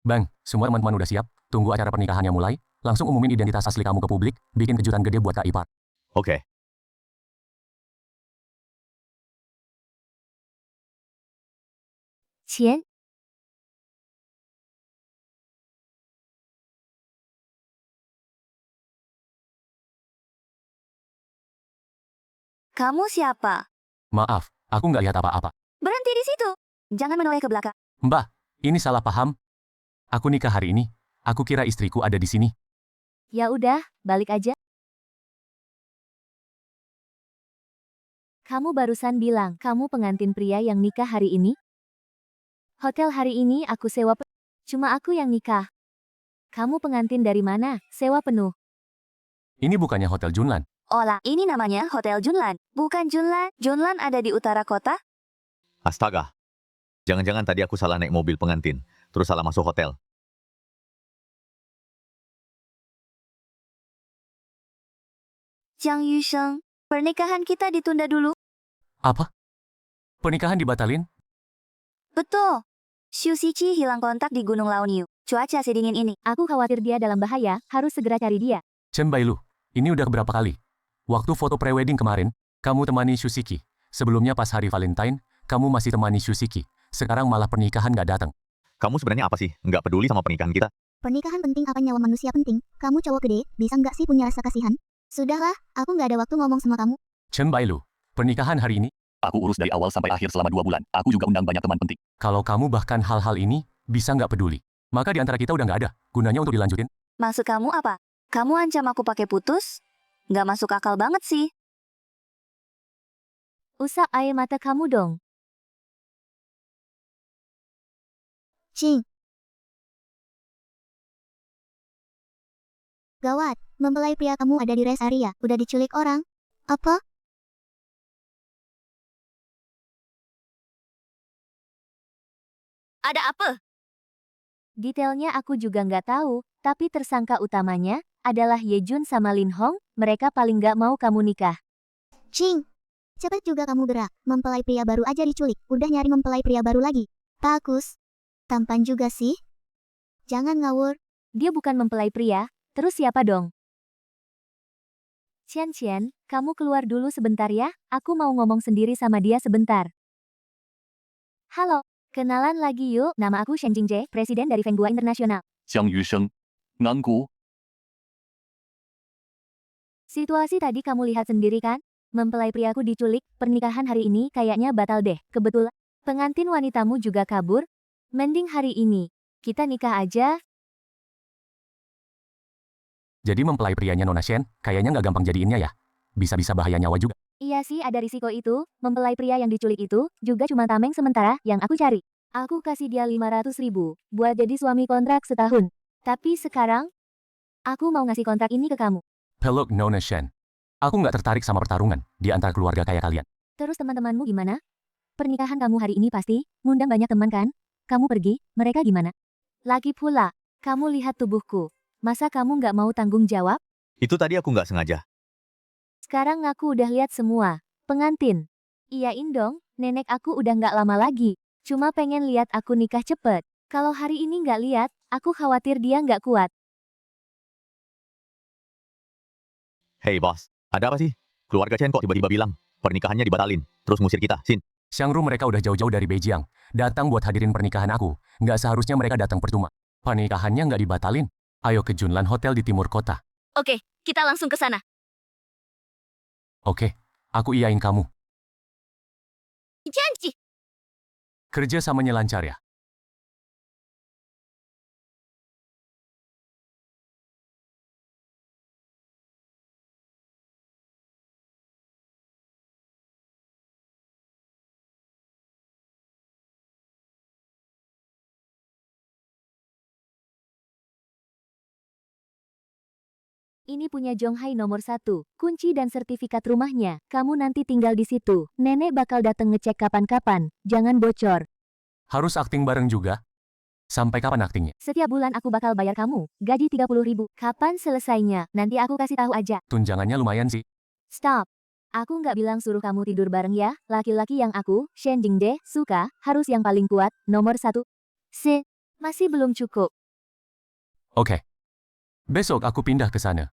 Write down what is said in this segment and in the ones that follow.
Bang, semua teman-teman udah siap? Tunggu acara pernikahannya mulai, langsung umumin identitas asli kamu ke publik, bikin kejutan gede buat Kak Ipar. Oke. Cien, kamu siapa? Maaf, aku nggak lihat apa-apa. Berhenti di situ. Jangan menoleh ke belakang. Mbak, ini salah paham. Aku nikah hari ini. Aku kira istriku ada di sini. Ya udah, balik aja. Kamu barusan bilang kamu pengantin pria yang nikah hari ini? Hotel hari ini aku sewa cuma aku yang nikah. Kamu pengantin dari mana? Sewa penuh. Ini bukannya Hotel Junlan. Olah, ini namanya Hotel Junlan. Bukan Junlan. Junlan ada di utara kota? Astaga. Jangan-jangan tadi aku salah naik mobil pengantin, terus salah masuk hotel. Jiang Yusheng, pernikahan kita ditunda dulu. Apa? Pernikahan dibatalin? Betul. Xu Xiqi hilang kontak di Gunung Laoniu. Cuaca sedingin ini. Aku khawatir dia dalam bahaya, harus segera cari dia. Chen Bailu, ini udah berapa kali? Waktu foto prewedding kemarin, kamu temani Shusiki. Sebelumnya pas hari Valentine, kamu masih temani Shusiki. Sekarang malah pernikahan nggak datang. Kamu sebenarnya apa sih? Nggak peduli sama pernikahan kita? Pernikahan penting apa nyawa manusia penting? Kamu cowok gede, bisa nggak sih punya rasa kasihan? Sudahlah, aku nggak ada waktu ngomong sama kamu. Chen Bailu, pernikahan hari ini, Aku urus dari awal sampai akhir selama 2 bulan. Aku juga undang banyak teman penting. kalau kamu bahkan hal-hal ini, bisa nggak peduli. Maka di antara kita udah nggak ada, gunanya untuk dilanjutin. Maksud kamu apa? Kamu ancam aku pakai putus? Nggak masuk akal banget sih. Usap air mata kamu dong. Cing. Gawat, mempelai pria kamu ada di rest area, udah diculik orang. Apa? Ada apa? Detailnya aku juga nggak tahu, tapi tersangka utamanya adalah Yejun sama Lin Hong, mereka paling nggak mau kamu nikah. Cing. Cepet juga kamu gerak, mempelai pria baru aja diculik, udah nyari mempelai pria baru lagi. Bagus. Tampan juga sih. Jangan ngawur. Dia bukan mempelai pria, terus siapa dong? Qian, kamu keluar dulu sebentar ya, aku mau ngomong sendiri sama dia sebentar. Halo, kenalan lagi yuk, nama aku Shen Jingjae, presiden dari Fenghua Internasional. Jiang Yusheng, Ngangu, Situasi tadi kamu lihat sendiri kan? Mempelai priaku diculik, pernikahan hari ini kayaknya batal deh. Kebetulan, pengantin wanitamu juga kabur. Mending hari ini, kita nikah aja. Jadi mempelai prianya Nona Shen, kayaknya nggak gampang jadiinnya ya. Bisa-bisa bahaya nyawa juga. Iya sih ada risiko itu, mempelai pria yang diculik itu, juga cuma tameng sementara yang aku cari. Aku kasih dia 500.000, buat jadi suami kontrak setahun. Tapi sekarang, aku mau ngasih kontrak ini ke kamu. Peluk Nona Shen. Aku nggak tertarik sama pertarungan di antara keluarga kayak kalian. Terus teman-temanmu gimana? Pernikahan kamu hari ini pasti, ngundang banyak teman kan? Kamu pergi, mereka gimana? Lagi pula, kamu lihat tubuhku. Masa kamu nggak mau tanggung jawab? Itu tadi aku nggak sengaja. Sekarang aku udah lihat semua. Pengantin. Iyain dong, nenek aku udah nggak lama lagi. Cuma pengen lihat aku nikah cepet. Kalau hari ini nggak lihat, aku khawatir dia nggak kuat. Hey bos, ada apa sih? Keluarga Chen kok tiba-tiba bilang, pernikahannya dibatalin, terus ngusir kita, Sin. Xiangru mereka udah jauh-jauh dari Beijing, datang buat hadirin pernikahan aku. Nggak seharusnya mereka datang percuma. Pernikahannya nggak dibatalin. Ayo ke Junlan Hotel di timur kota. Oke, kita langsung ke sana. Oke, aku iyain kamu. Janji. Kerja samanya lancar ya. Ini punya Jonghai nomor 1. Kunci dan sertifikat rumahnya. Kamu nanti tinggal di situ. Nenek bakal datang ngecek kapan-kapan. Jangan bocor. Harus akting bareng juga. Sampai kapan aktingnya? Setiap bulan aku bakal bayar kamu. Gaji 30.000. Kapan selesainya? Nanti aku kasih tahu aja. Tunjangannya lumayan sih. Stop. Aku nggak bilang suruh kamu tidur bareng ya. Laki-laki yang aku, Shen Jingde, suka, harus yang paling kuat, nomor 1. Masih belum cukup. Oke. Besok aku pindah ke sana.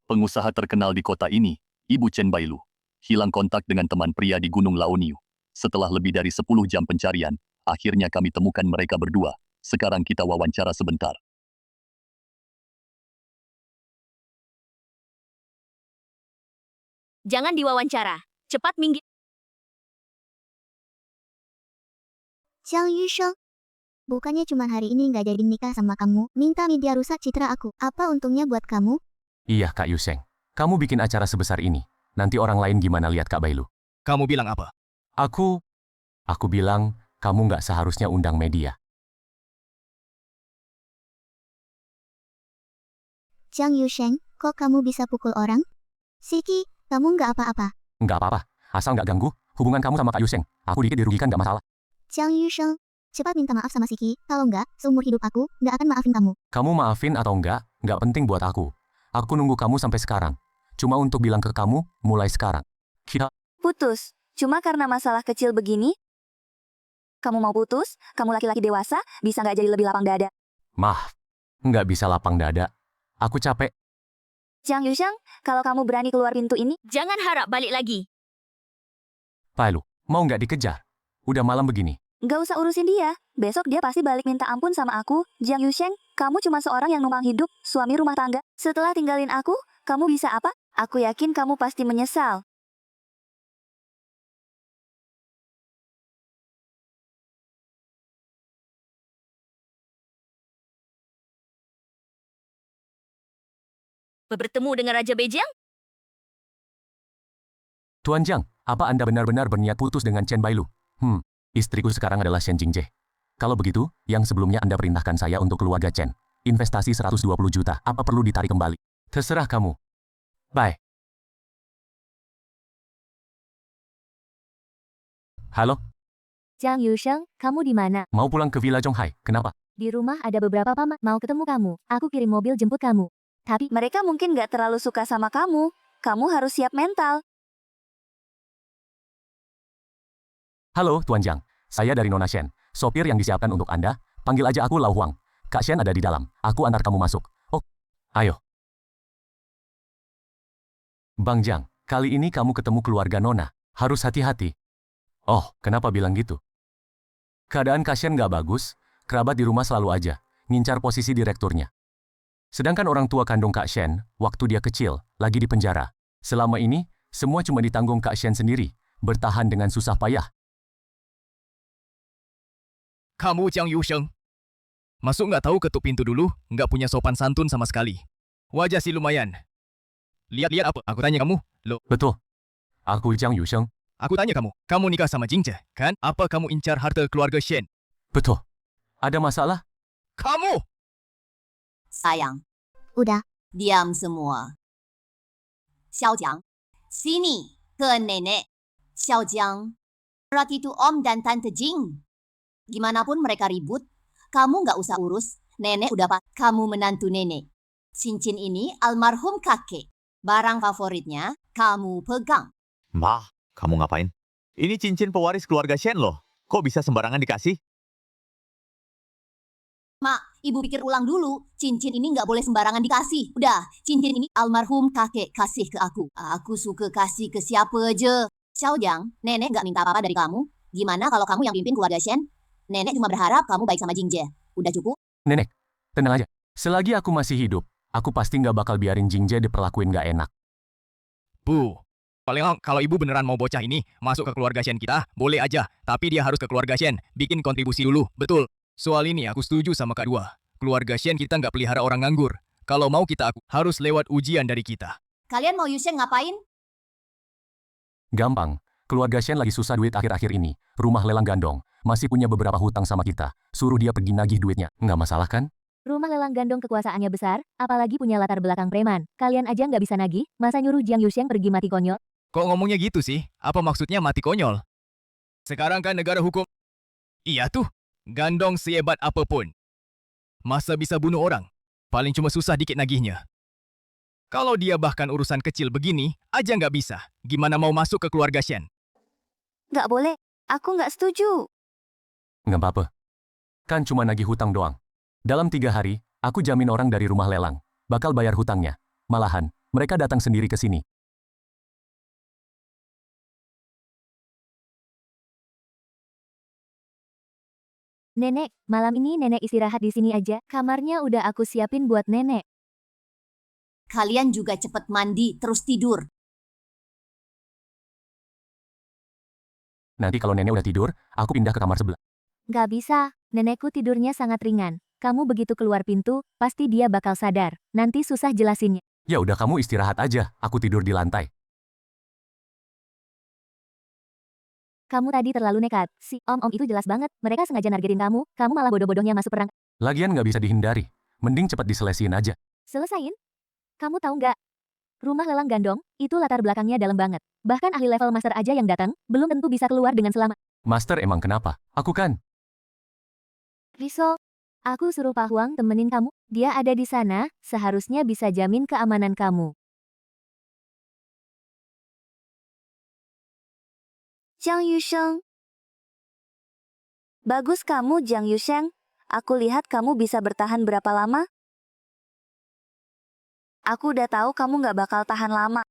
Pengusaha terkenal di kota ini, Ibu Chen Bailu, hilang kontak dengan teman pria di Gunung Laoniu. Setelah lebih dari 10 jam pencarian, akhirnya kami temukan mereka berdua. Sekarang kita wawancara sebentar. Jangan diwawancara. Cepat minggir. Jiang Yusheng. Bukannya cuma hari ini nggak jadi nikah sama kamu, minta media rusak citra aku. Apa untungnya buat kamu? Iya, Kak Yuseng. Kamu bikin acara sebesar ini. Nanti orang lain gimana lihat Kak Bailu? Kamu bilang apa? Aku bilang, kamu nggak seharusnya undang media. Jiang Yusheng, kok kamu bisa pukul orang? Siki, kamu nggak apa-apa. Nggak apa-apa, asal nggak ganggu hubungan kamu sama Kak Yuseng. Aku dikit dirugikan nggak masalah. Jiang Yusheng, cepat minta maaf sama Siki. Kalau nggak, seumur hidup aku nggak akan maafin kamu. Kamu maafin atau nggak penting buat aku. Aku nunggu kamu sampai sekarang. Cuma untuk bilang ke kamu, mulai sekarang. Kita Putus. Cuma karena masalah kecil begini? Kamu mau putus? Kamu laki-laki dewasa, bisa nggak jadi lebih lapang dada? maaf, nggak bisa lapang dada. Aku capek. Jiang Yusheng, kalau kamu berani keluar pintu ini, jangan harap balik lagi. Bailu, mau nggak dikejar? Udah malam begini. Nggak usah urusin dia. Besok dia pasti balik minta ampun sama aku. Jiang Yusheng, kamu cuma seorang yang numpang hidup, suami rumah tangga. Setelah tinggalin aku, kamu bisa apa? Aku yakin kamu pasti menyesal. Bertemu dengan Raja Bejiang? Tuan Jiang, apa Anda benar-benar berniat putus dengan Chen Bailu? Istriku sekarang adalah Shen Jingje. Kalau begitu, yang sebelumnya Anda perintahkan saya untuk keluarga Chen. Investasi 120 juta, apa perlu ditarik kembali? Terserah kamu. Bye. Halo, Jiang Yusheng, kamu di mana? mau pulang ke Villa Zhonghai, kenapa? Di rumah ada beberapa paman mau ketemu kamu. Aku kirim mobil jemput kamu. Tapi mereka mungkin nggak terlalu suka sama kamu. Kamu harus siap mental. Halo, Tuan Jiang. Saya dari Nona Shen. Sopir yang disiapkan untuk Anda, panggil aja aku Lau Huang. Kak Shen ada di dalam. Aku antar kamu masuk. Oh, ayo. Bang Jiang, kali ini kamu ketemu keluarga Nona. Harus hati-hati. Oh, kenapa bilang gitu? Keadaan Kak Shen nggak bagus. Kerabat di rumah selalu aja ngincar posisi direkturnya. Sedangkan orang tua kandung Kak Shen, waktu dia kecil, lagi di penjara. Selama ini, semua cuma ditanggung Kak Shen sendiri, bertahan dengan susah payah. Kamu Jiang Yusheng. Masuk nggak tahu ketuk pintu dulu, nggak punya sopan santun sama sekali. Wajah sih lumayan. Lihat-lihat apa? Aku tanya kamu. Loh, Betul. Aku Jiang Yusheng. aku tanya kamu. Kamu nikah sama Jingje, kan? Apa kamu incar harta keluarga Shen? Betul. Ada masalah? Kamu! Sayang, Udah, diam semua. Xiaojiang, sini ke nenek. Xiaojiang, berarti itu Om dan Tante Jing. Gimana pun mereka ribut, kamu nggak usah urus. Nenek udah kamu menantu nenek. Cincin ini almarhum kakek. Barang favoritnya kamu pegang. Ma, kamu ngapain? Ini cincin pewaris keluarga Shen loh. Kok bisa sembarangan dikasih? Mak, ibu pikir ulang dulu. Cincin ini nggak boleh sembarangan dikasih. Udah, cincin ini almarhum kakek kasih ke aku. Aku suka kasih ke siapa aja. Xiaojiang, nenek nggak minta apa-apa dari kamu. Gimana kalau kamu yang pimpin keluarga Shen? Nenek cuma berharap kamu baik sama Jingje. Udah cukup? Nenek, tenang aja. Selagi aku masih hidup, aku pasti nggak bakal biarin Jingje diperlakuin nggak enak. Bu, paling kalau ibu beneran mau bocah ini masuk ke keluarga Shen kita, boleh aja. Tapi dia harus ke keluarga Shen, bikin kontribusi dulu. Betul. Soal ini aku setuju sama Kak Dua. Keluarga Shen kita nggak pelihara orang nganggur. Kalau mau kita harus lewat ujian dari kita. Kalian mau Yusheng ngapain? Gampang. Keluarga Shen lagi susah duit akhir-akhir ini. Rumah lelang gandong. Masih punya beberapa hutang sama kita. Suruh dia pergi nagih duitnya. Nggak masalah kan? Rumah lelang gandong kekuasaannya besar, apalagi punya latar belakang preman. Kalian aja nggak bisa nagih, masa nyuruh Jiang Yusheng pergi mati konyol? Kok ngomongnya gitu sih? Apa maksudnya mati konyol? Sekarang kan negara hukum. Iya tuh, gandong sehebat apapun. Masa bisa bunuh orang? Paling cuma susah dikit nagihnya. Kalau dia bahkan urusan kecil begini, aja nggak bisa. Gimana mau masuk ke keluarga Shen? Nggak boleh. Aku nggak setuju. Nggak apa-apa. Kan cuma nagih hutang doang. Dalam 3 hari, aku jamin orang dari rumah lelang bakal bayar hutangnya. Malahan, mereka datang sendiri ke sini. Nenek, malam ini nenek istirahat di sini aja. Kamarnya udah aku siapin buat nenek. Kalian juga cepet mandi terus tidur. Nanti kalau nenek udah tidur, aku pindah ke kamar sebelah. Nggak bisa. Nenekku tidurnya sangat ringan. Kamu begitu keluar pintu, pasti dia bakal sadar. Nanti susah jelasinnya. Ya udah kamu istirahat aja, aku tidur di lantai. Kamu tadi terlalu nekat. Si om-om itu jelas banget. Mereka sengaja nargetin kamu. Kamu malah bodoh-bodohnya masuk perang. Lagian nggak bisa dihindari. Mending cepat diselesain aja. Selesain? Kamu tahu nggak? Rumah lelang gandong, itu latar belakangnya dalam banget. Bahkan ahli level master aja yang datang, belum tentu bisa keluar dengan selamat. Master emang kenapa? Aku kan. Riso, aku suruh Pak Huang temenin kamu. Dia ada di sana, seharusnya bisa jamin keamanan kamu. Jiang Yusheng. Bagus kamu, Jiang Yusheng. Aku lihat kamu bisa bertahan berapa lama? Aku udah tahu kamu nggak bakal tahan lama.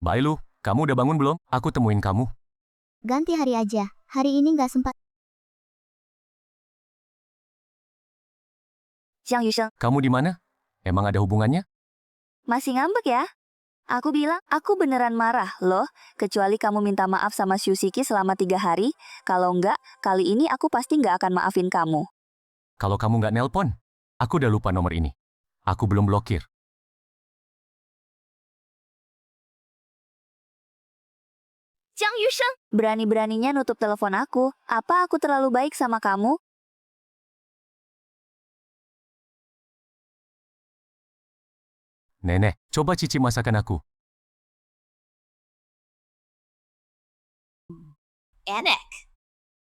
Bailu, kamu udah bangun belum? Aku temuin kamu. Ganti hari aja. Hari ini nggak sempat. Jiang Yusheng, Kamu di mana? Emang ada hubungannya? masih ngambek ya? Aku bilang, aku beneran marah loh, kecuali kamu minta maaf sama Shusiki selama 3 hari. Kalau enggak, kali ini aku pasti nggak akan maafin kamu. Kalau kamu nggak nelpon, aku udah lupa nomor ini. Aku belum blokir. Jiang Yusheng, berani-beraninya nutup telepon aku. Apa aku terlalu baik sama kamu? Nenek, coba cici masakan aku. Enak.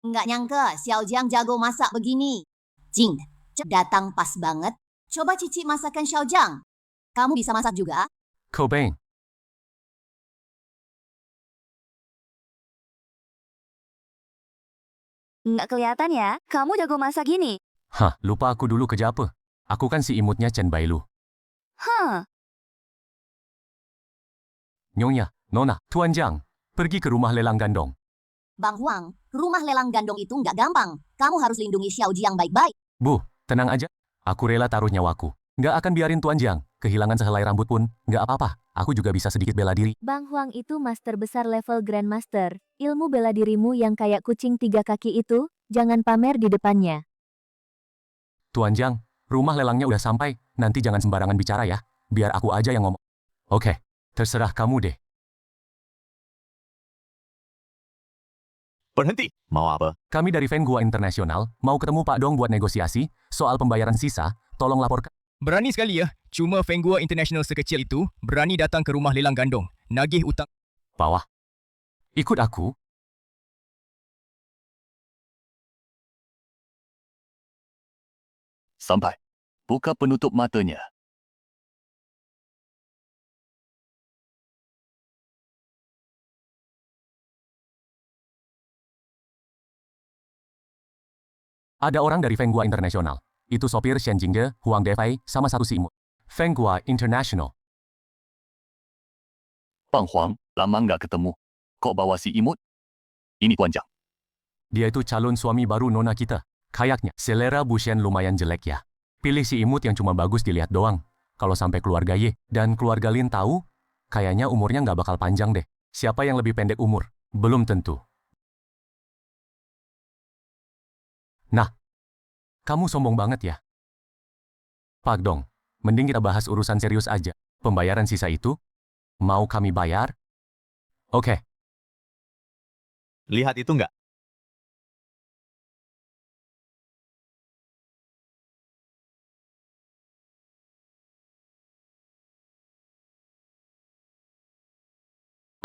Nggak nyangka Xiao Jiang jago masak begini. Jing, datang pas banget. Coba cicip masakan Xiao Jiang. Kamu bisa masak juga? Kobeng. Nggak kelihatan ya, kamu jago masak gini. Hah, lupa aku dulu kerja apa. Aku kan si imutnya Chen Bailu. Hah, Nyonya, Nona, Tuan Jiang, pergi ke rumah lelang gandong. Bang Huang, rumah lelang gandong itu nggak gampang. Kamu harus lindungi Xiao Jiang baik-baik. Bu, tenang aja. Aku rela taruh nyawaku. Nggak akan biarin Tuan Jiang kehilangan sehelai rambut pun. Nggak apa-apa, aku juga bisa sedikit bela diri. Bang Huang itu master besar level Grandmaster. Ilmu bela dirimu yang kayak kucing 3 kaki itu, jangan pamer di depannya. Tuan Jiang, rumah lelangnya udah sampai. Nanti jangan sembarangan bicara ya. Biar aku aja yang ngomong. Oke, terserah kamu deh. Berhenti. Mau apa? Kami dari Feng Gua Internasional mau ketemu Pak Dong buat negosiasi soal pembayaran sisa. Tolong laporkan. Berani sekali ya. Cuma Feng Gua International sekecil itu berani datang ke rumah lelang gandong. Nagih utang. Bawah. Ikut aku. Sampai. Buka penutup matanya. Ada orang dari Feng Gua Internasional. Itu sopir Shen Jingde, Huang Defei, sama satu si imut. Feng Gua International. Bang Huang, lama nggak ketemu. Kok bawa si imut? Ini Tuan Jiang. Dia itu calon suami baru nona kita. Kayaknya selera Bu Shen lumayan jelek ya. Pilih si imut yang cuma bagus dilihat doang. Kalau sampai keluarga Ye dan keluarga Lin tahu, kayaknya umurnya nggak bakal panjang deh. Siapa yang lebih pendek umur? Belum tentu. Nah, kamu sombong banget ya. Pak Dong, mending kita bahas urusan serius aja. Pembayaran sisa itu, mau kami bayar? Oke, Lihat itu nggak?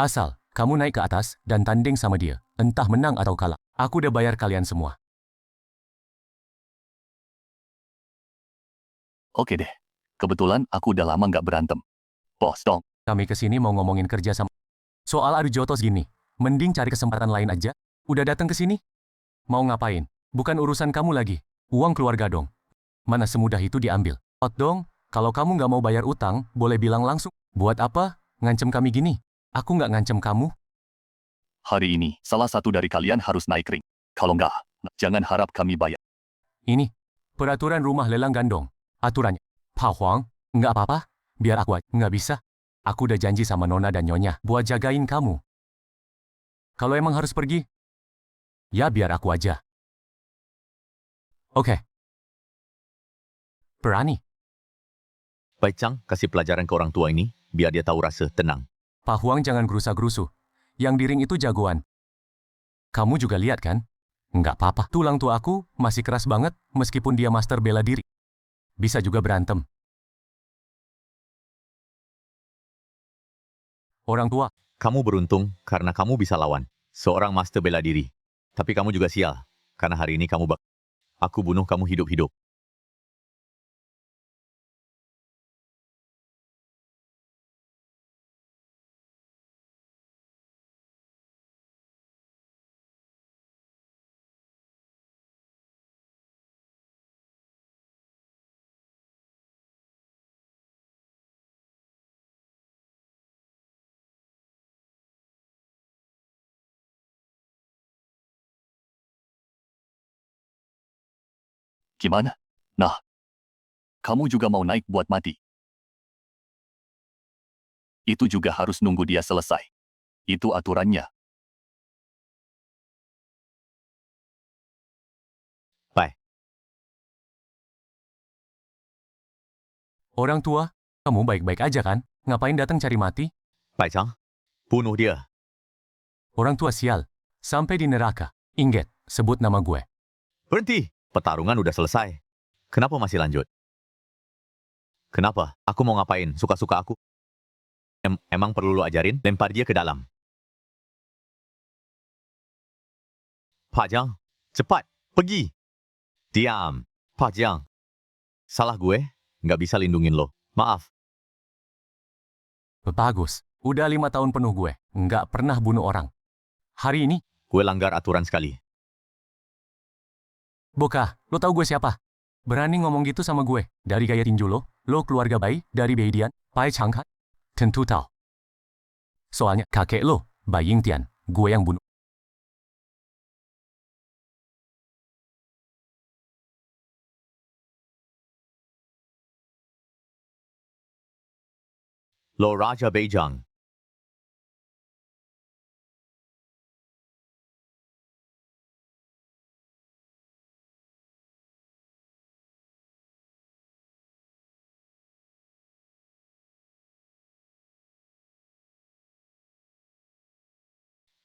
asal kamu naik ke atas dan tanding sama dia. Entah menang atau kalah. Aku udah bayar kalian semua. Oke deh. Kebetulan aku udah lama nggak berantem. Bos Dong, Kami kesini mau ngomongin kerja sama. Soal adu jotos gini, mending cari kesempatan lain aja. Udah datang ke sini? Mau ngapain? Bukan urusan kamu lagi. Uang keluarga dong. Mana semudah itu diambil. Ot dong, kalau kamu nggak mau bayar utang, boleh bilang langsung. Buat apa? Ngancem kami gini? Aku nggak ngancem kamu. Hari ini, salah satu dari kalian harus naik ring. Kalau enggak, jangan harap kami bayar. Ini, peraturan rumah lelang gandong. Aturannya. Pak Huang, nggak apa-apa. Biar aku aja. Nggak bisa. Aku udah janji sama Nona dan Nyonya buat jagain kamu. Kalau emang harus pergi, ya biar aku aja. Oke. Berani. Baik Chang, kasih pelajaran ke orang tua ini, biar dia tahu rasa tenang. Pak Huang jangan gerusa-gerusu. Yang di ring itu jagoan. Kamu juga lihat kan? Nggak apa-apa. Tulang tua aku masih keras banget meskipun dia master bela diri. Bisa juga berantem. Orang tua, Kamu beruntung karena kamu bisa lawan seorang master bela diri. Tapi kamu juga sial, karena hari ini aku bunuh kamu hidup-hidup. Gimana? Nah, kamu juga mau naik buat mati. Itu juga harus nunggu dia selesai. Itu aturannya. Bye. orang tua, kamu baik-baik aja kan? Ngapain datang cari mati? Baik Chang, bunuh dia. Orang tua sial. Sampai di neraka. Ingat, sebut nama gue. Berhenti, pertarungan udah selesai. Kenapa masih lanjut? Kenapa? Aku mau ngapain? Suka-suka aku. Emang perlu lu ajarin? Lempar dia ke dalam. Pak Jiang, cepat, pergi. Diam. Pak Jiang. Salah gue, nggak bisa lindungin lo. Maaf. Bagus. Udah 5 tahun penuh gue. Nggak pernah bunuh orang. Hari ini, Gue langgar aturan sekali. Boka, lo tau gue siapa? Berani ngomong gitu sama gue. Dari gaya tinju lo keluarga bayi dari Beidian, Pai Changkai. Tentu tahu. Soalnya kakek lo, Bai Yingtian, gue yang bunuh. Lo Raja Beijing.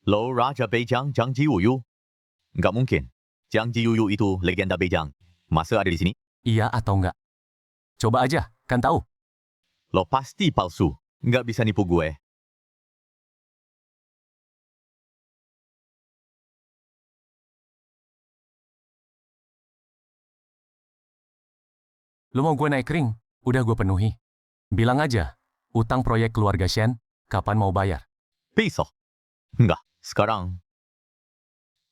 Lo Raja Beijing Jiang Jiwuyu. Nggak mungkin. Jiang Jiwuyu itu legenda Beijing. Masa ada di sini? Iya atau enggak? Coba aja, kan tahu. Lo pasti palsu. Nggak bisa nipu gue. Lo mau gue naik ring? Udah gue penuhi. Bilang aja, utang proyek keluarga Shen, kapan mau bayar? Besok. Nggak, sekarang.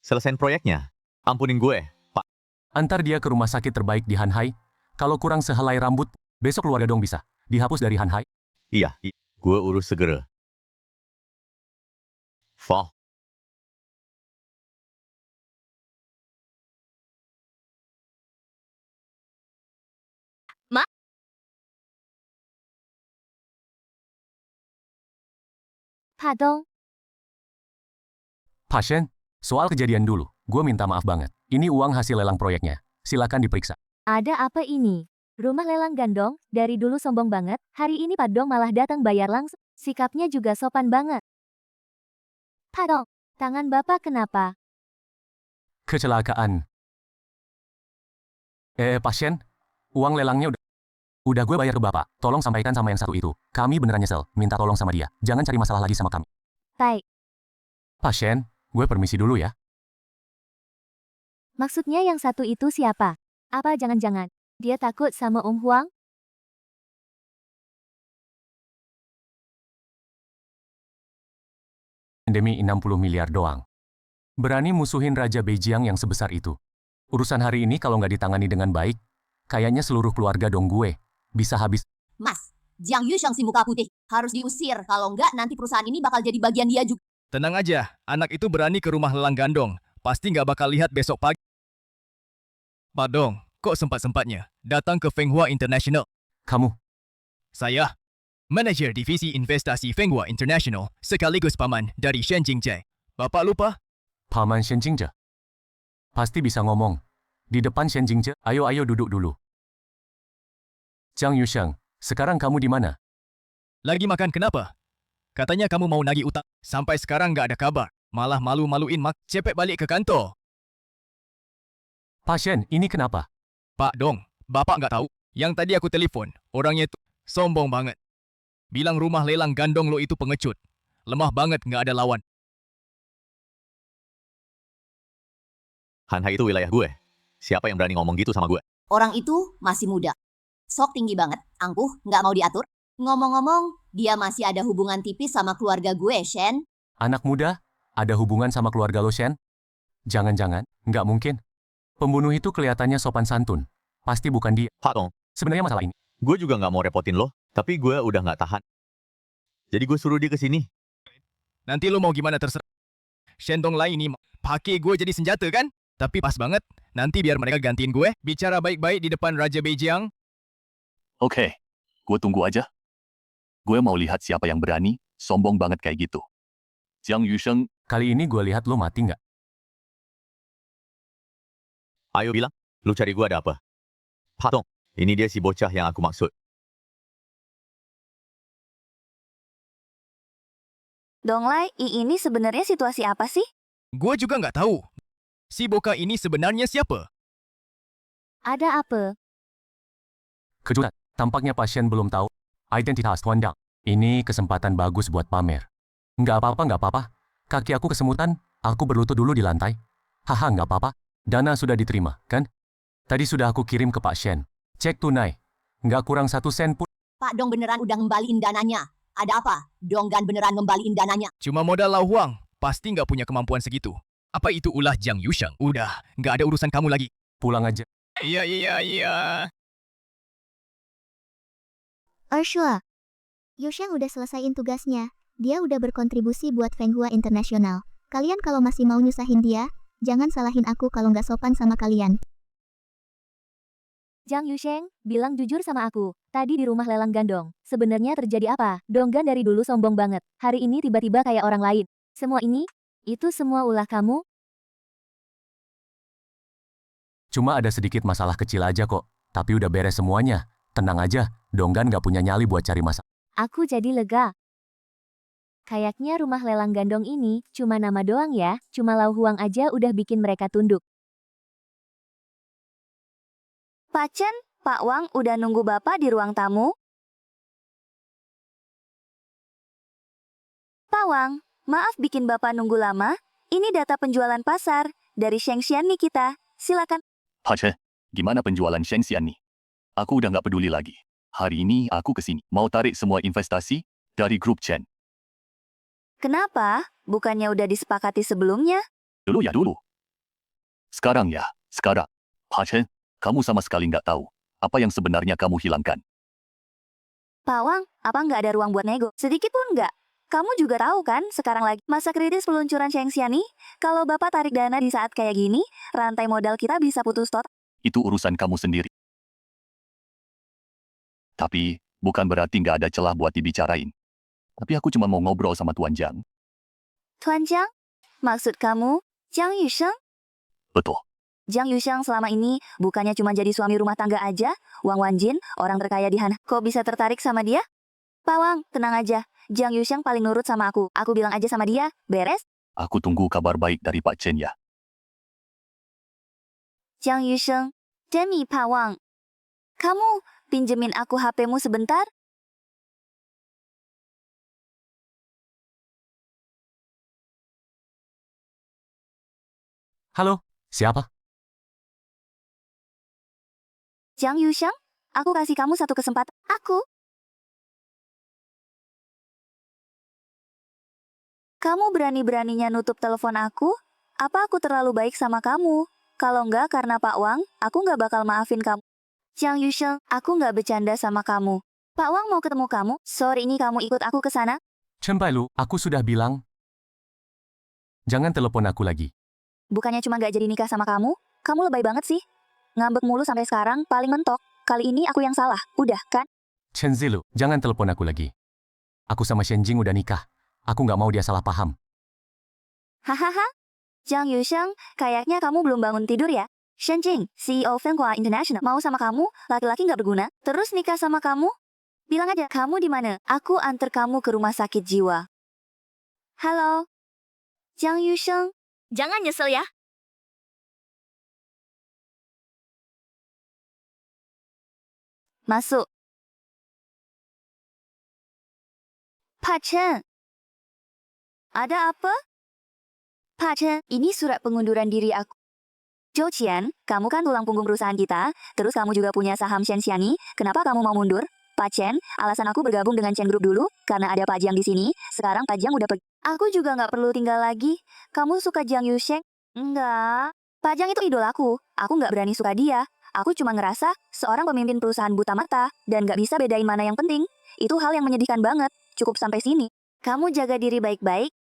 Selesain proyeknya. Ampunin gue, Pak. Antar dia ke rumah sakit terbaik di Hanhai. Kalau kurang sehelai rambut, besok keluarga dong bisa. Dihapus dari Hanhai. Iya, gue urus segera. Fah. Pak Dong, Pak Shen, soal kejadian dulu, gue minta maaf banget. Ini uang hasil lelang proyeknya. Silakan diperiksa. ada apa ini? Rumah lelang gandong, dari dulu sombong banget, hari ini Pak Dong malah datang bayar langsung. Sikapnya juga sopan banget. Pak Dong, tangan Bapak kenapa? Kecelakaan. Pak Shen, uang lelangnya udah gue bayar ke Bapak. Tolong sampaikan sama yang satu itu. Kami beneran nyesel. Minta tolong sama dia. Jangan cari masalah lagi sama kami. Baik, Pak Shen, gue permisi dulu ya. maksudnya yang satu itu siapa? Apa jangan-jangan dia takut sama Om Huang? Demi 60 miliar doang. Berani musuhin Raja Beijiang yang sebesar itu. Urusan hari ini kalau nggak ditangani dengan baik, kayaknya seluruh keluarga dong gue bisa habis. Mas, Jiang Yusheng si muka putih harus diusir. Kalau enggak, nanti perusahaan ini bakal jadi bagian dia juga. Tenang aja, anak itu berani ke rumah lelang gandong. Pasti nggak bakal lihat besok pagi. Pak Dong, kok sempat-sempatnya datang ke Fenghua International? Kamu, Saya, manajer divisi investasi Fenghua International, sekaligus paman dari Shen Jingzhe. Bapak lupa? Paman Shen Jingzhe. Pasti bisa ngomong. Di depan Shen Jingzhe, ayo duduk dulu. Jiang Yusheng, sekarang kamu di mana? Lagi makan kenapa? Katanya kamu mau nagih utang. Sampai sekarang nggak ada kabar. Malah malu-maluin cepet balik ke kantor. Pak Shen, ini kenapa? Pak Dong, bapak nggak tahu. Yang tadi aku telepon, orangnya itu sombong banget. Bilang rumah lelang gandong lo itu pengecut. Lemah banget nggak ada lawan. Hanhai itu wilayah gue. Siapa yang berani ngomong gitu sama gue? Orang itu masih muda. Sok tinggi banget, angkuh, nggak mau diatur. Ngomong-ngomong, dia masih ada hubungan tipis sama keluarga gue, Shen. Anak muda? Ada hubungan sama keluarga lo, Shen? Jangan-jangan, nggak mungkin. Pembunuh itu kelihatannya sopan santun. Pasti bukan dia. Pak Dong, Sebenarnya masalah ini. gue juga nggak mau repotin lo, tapi gue udah nggak tahan. Jadi gue suruh dia ke sini. Nanti lo mau gimana terserah. Shendong Lai ini pakai gue jadi senjata kan? Tapi pas banget, nanti biar mereka gantiin gue. Bicara baik-baik di depan Raja Beijiang. Oke, gue tunggu aja. Gue mau lihat siapa yang berani, sombong banget kayak gitu. Jiang Yusheng, Kali ini gue lihat lo mati nggak? Ayo bilang, lu cari gue ada apa? Pak Dong, ini dia si bocah yang aku maksud. Donglai, ini sebenarnya situasi apa sih? Gue juga nggak tahu. Si Boka ini sebenarnya siapa? Ada apa? Kejutan. Tampaknya pasien belum tahu identitas Tuan Dang. Ini kesempatan bagus buat pamer. Nggak apa-apa. Kaki aku kesemutan, aku berlutut dulu di lantai. Haha, nggak apa-apa. Dana sudah diterima, kan? Tadi sudah aku kirim ke Pak Shen. Cek tunai. Nggak kurang 1 sen pun. Pak Dong beneran udah ngembaliin dananya. Ada apa? Donggan beneran ngembaliin dananya. Cuma modal Lau Huang. Pasti nggak punya kemampuan segitu. Apa itu ulah Jiang Yusheng? Udah, nggak ada urusan kamu lagi. Pulang aja. Iya. Ursula. Yusheng udah selesaiin tugasnya. Dia udah berkontribusi buat Fenghua International. Kalian kalau masih mau nyusahin dia, jangan salahin aku kalau nggak sopan sama kalian. Jiang Yusheng, bilang jujur sama aku. Tadi di rumah lelang gandong. Sebenarnya terjadi apa? Donggan dari dulu sombong banget. Hari ini tiba-tiba kayak orang lain. Semua ini? Itu semua ulah kamu? Cuma ada sedikit masalah kecil aja kok. Tapi udah beres semuanya. Tenang aja, Donggan nggak punya nyali buat cari masalah. Aku jadi lega. Kayaknya rumah lelang gandong ini cuma nama doang ya. Cuma Lau Huang aja udah bikin mereka tunduk. Pak Chen, Pak Wang udah nunggu Bapak di ruang tamu. Pak Wang, maaf bikin Bapak nunggu lama. Ini data penjualan pasar dari Shengxian nih kita. Silakan. Pak Chen, gimana penjualan Shengxian nih? Aku udah nggak peduli lagi. Hari ini aku kesini, mau tarik semua investasi dari grup Chen. Kenapa? Bukannya udah disepakati sebelumnya? Dulu ya dulu. Sekarang. Pak Chen, kamu sama sekali nggak tahu apa yang sebenarnya kamu hilangkan. Pak Wang, apa nggak ada ruang buat nego? Sedikit pun nggak. Kamu juga tahu kan, sekarang lagi masa kritis peluncuran Shengxian nih. Kalau Bapak tarik dana di saat kayak gini, rantai modal kita bisa putus total. Itu urusan kamu sendiri. Tapi, bukan berarti nggak ada celah buat dibicarain. Tapi aku cuma mau ngobrol sama Tuan Jiang. Tuan Jiang? Maksud kamu, Jiang Yusheng? Betul. Jiang Yusheng selama ini bukannya cuma jadi suami rumah tangga aja, Wang Wanjin, orang terkaya di Han. Kok bisa tertarik sama dia? Pak Wang, tenang aja. Jiang Yusheng paling nurut sama aku. Aku bilang aja sama dia, beres? Aku tunggu kabar baik dari Pak Chen ya. Jiang Yusheng, demi Pak Wang. Kamu pinjemin aku HP-mu sebentar? Halo, siapa? Jiang Yusheng, aku kasih kamu satu kesempatan. Aku. Kamu berani-beraninya nutup telepon aku? Apa aku terlalu baik sama kamu? Kalau enggak karena Pak Wang, aku nggak bakal maafin kamu. Jiang Yusheng, aku nggak bercanda sama kamu. Pak Wang mau ketemu kamu, sore ini kamu ikut aku ke sana? Chen Bailu, aku sudah bilang. Jangan telepon aku lagi. Bukannya cuma nggak jadi nikah sama kamu? Kamu lebay banget sih. Ngambek mulu sampai sekarang, paling mentok. Kali ini aku yang salah, udah kan? Chen Zilu, jangan telepon aku lagi. Aku sama Shen Jing udah nikah. Aku nggak mau dia salah paham. Hahaha. Jiang Yusheng, kayaknya kamu belum bangun tidur ya? Shen Jing, CEO Fenghua International, mau sama kamu, laki-laki nggak berguna, terus nikah sama kamu? Bilang aja, kamu di mana? Aku antar kamu ke rumah sakit jiwa. Halo? Jiang Yusheng, jangan nyesel ya. Masuk. Pak Chen. Ada apa? Pak Chen, ini surat pengunduran diri aku. Zhou Qian, kamu kan tulang punggung perusahaan kita, terus kamu juga punya saham Shen Xianyi, kenapa kamu mau mundur? Pak Chen, alasan aku bergabung dengan Chen Group dulu, karena ada Pak Jiang di sini, sekarang Pak Jiang udah pergi. Aku juga nggak perlu tinggal lagi. Kamu suka Jiang Yusheng? Enggak. Pak Jiang itu idolaku, aku nggak berani suka dia. Aku cuma ngerasa, seorang pemimpin perusahaan buta mata, dan nggak bisa bedain mana yang penting. Itu hal yang menyedihkan banget, cukup sampai sini. Kamu jaga diri baik-baik.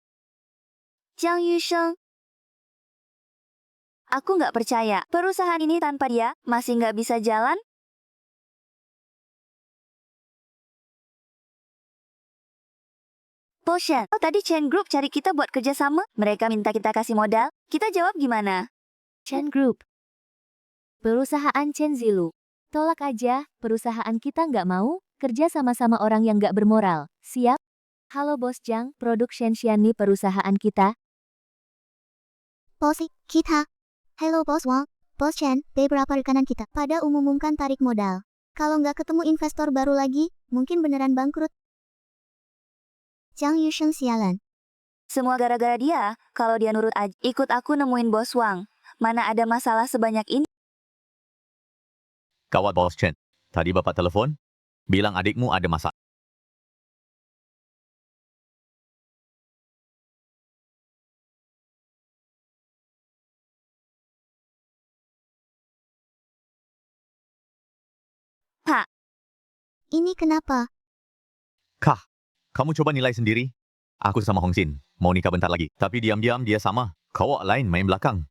Jiang Yusheng. Aku nggak percaya, perusahaan ini tanpa dia, masih nggak bisa jalan? Poshen, tadi Chen Group cari kita buat kerjasama, mereka minta kita kasih modal, kita jawab gimana? Chen Group. Perusahaan Chen Zilu. Tolak aja, perusahaan kita nggak mau, kerja sama-sama orang yang nggak bermoral. Siap? Halo Bos Jiang, produk Shen Xianyi perusahaan kita. Bos kita. Hello Bos Wang, Bos Chen, beberapa rekanan kita pada umumkan tarik modal. Kalau nggak ketemu investor baru lagi, mungkin beneran bangkrut. Jiang Yusheng sialan. Semua gara-gara dia, kalau dia nurut aja, ikut aku nemuin Bos Wang. Mana ada masalah sebanyak ini? Gawat Bos Chen. Tadi Bapak telepon, bilang adikmu ada masalah. Pak, Ini kenapa? Kah, kamu coba nilai sendiri. Aku sama Hong Xin, mau nikah bentar lagi. Tapi diam-diam dia sama, cowok lain main belakang.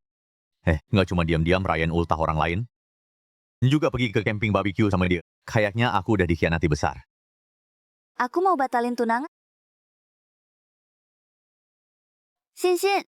Nggak cuma diam-diam rayain ultah orang lain. Juga pergi ke camping barbecue sama dia. Kayaknya aku udah dikhianati besar. aku mau batalin tunangan. Xin,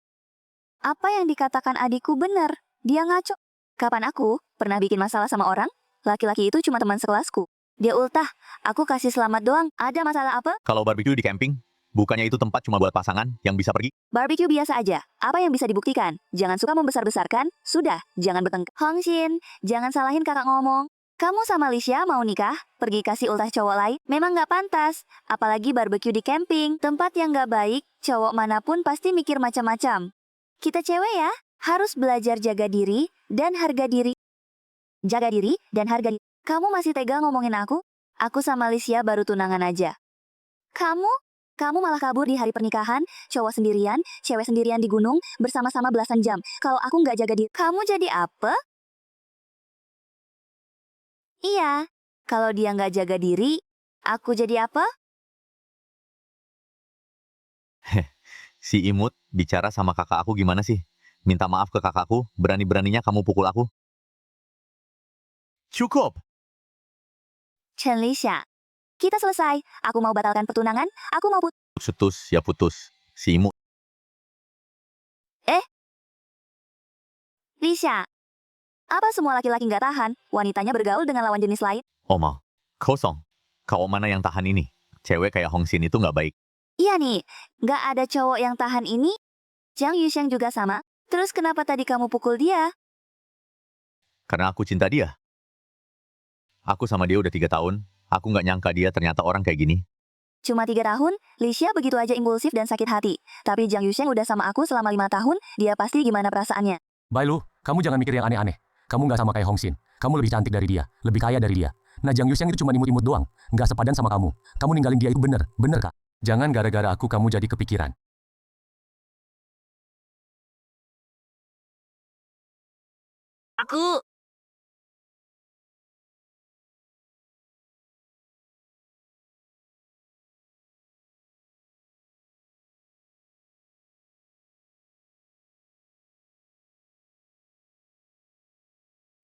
apa yang dikatakan adikku benar, dia ngaco. Kapan aku pernah bikin masalah sama orang? Laki-laki itu cuma teman sekelasku. Dia ultah, aku kasih selamat doang. Ada masalah apa? Kalau barbecue di camping, bukannya itu tempat cuma buat pasangan yang bisa pergi? Barbecue biasa aja. Apa yang bisa dibuktikan? Jangan suka membesar-besarkan. Sudah, jangan bertengkar. Hong Xin, jangan salahin kakak ngomong. Kamu sama Lisha mau nikah? Pergi kasih ultah cowok lain? Memang nggak pantas. Apalagi barbecue di camping. Tempat yang nggak baik, cowok manapun pasti mikir macam-macam. Kita cewek ya, harus belajar jaga diri dan harga diri. Jaga diri dan harga diri. Kamu masih tega ngomongin aku? Aku sama Lisha baru tunangan aja. Kamu malah kabur di hari pernikahan, cowok sendirian, cewek sendirian di gunung, bersama-sama belasan jam. Kalau aku nggak jaga diri, kamu jadi apa? Iya, kalau dia nggak jaga diri, aku jadi apa? Si Imut bicara sama kakak aku gimana sih? Minta maaf ke kakakku, berani-beraninya kamu pukul aku. Cukup! Chen Lisha. Kita selesai. Aku mau batalkan pertunangan. Aku mau Putus ya putus. Si Imut. Lisha. Apa semua laki-laki nggak tahan? Wanitanya bergaul dengan lawan jenis lain? Oma. Kosong. Kau mana yang tahan ini? Cewek kayak Hong Xin itu nggak baik. Iya nih, nggak ada cowok yang tahan ini. Jiang Yusheng juga sama. Terus kenapa tadi kamu pukul dia? Karena aku cinta dia. Aku sama dia udah 3 tahun. Aku nggak nyangka dia ternyata orang kayak gini. Cuma 3 tahun, Lisha begitu aja impulsif dan sakit hati. Tapi Jiang Yusheng udah sama aku selama 5 tahun, dia pasti gimana perasaannya. Bailu, kamu jangan mikir yang aneh-aneh. Kamu nggak sama kayak Hong Xin. Kamu lebih cantik dari dia, lebih kaya dari dia. Nah Jiang Yusheng itu cuma imut-imut doang, nggak sepadan sama kamu. Kamu ninggalin dia itu bener kak. Jangan gara-gara aku kamu jadi kepikiran. Aku...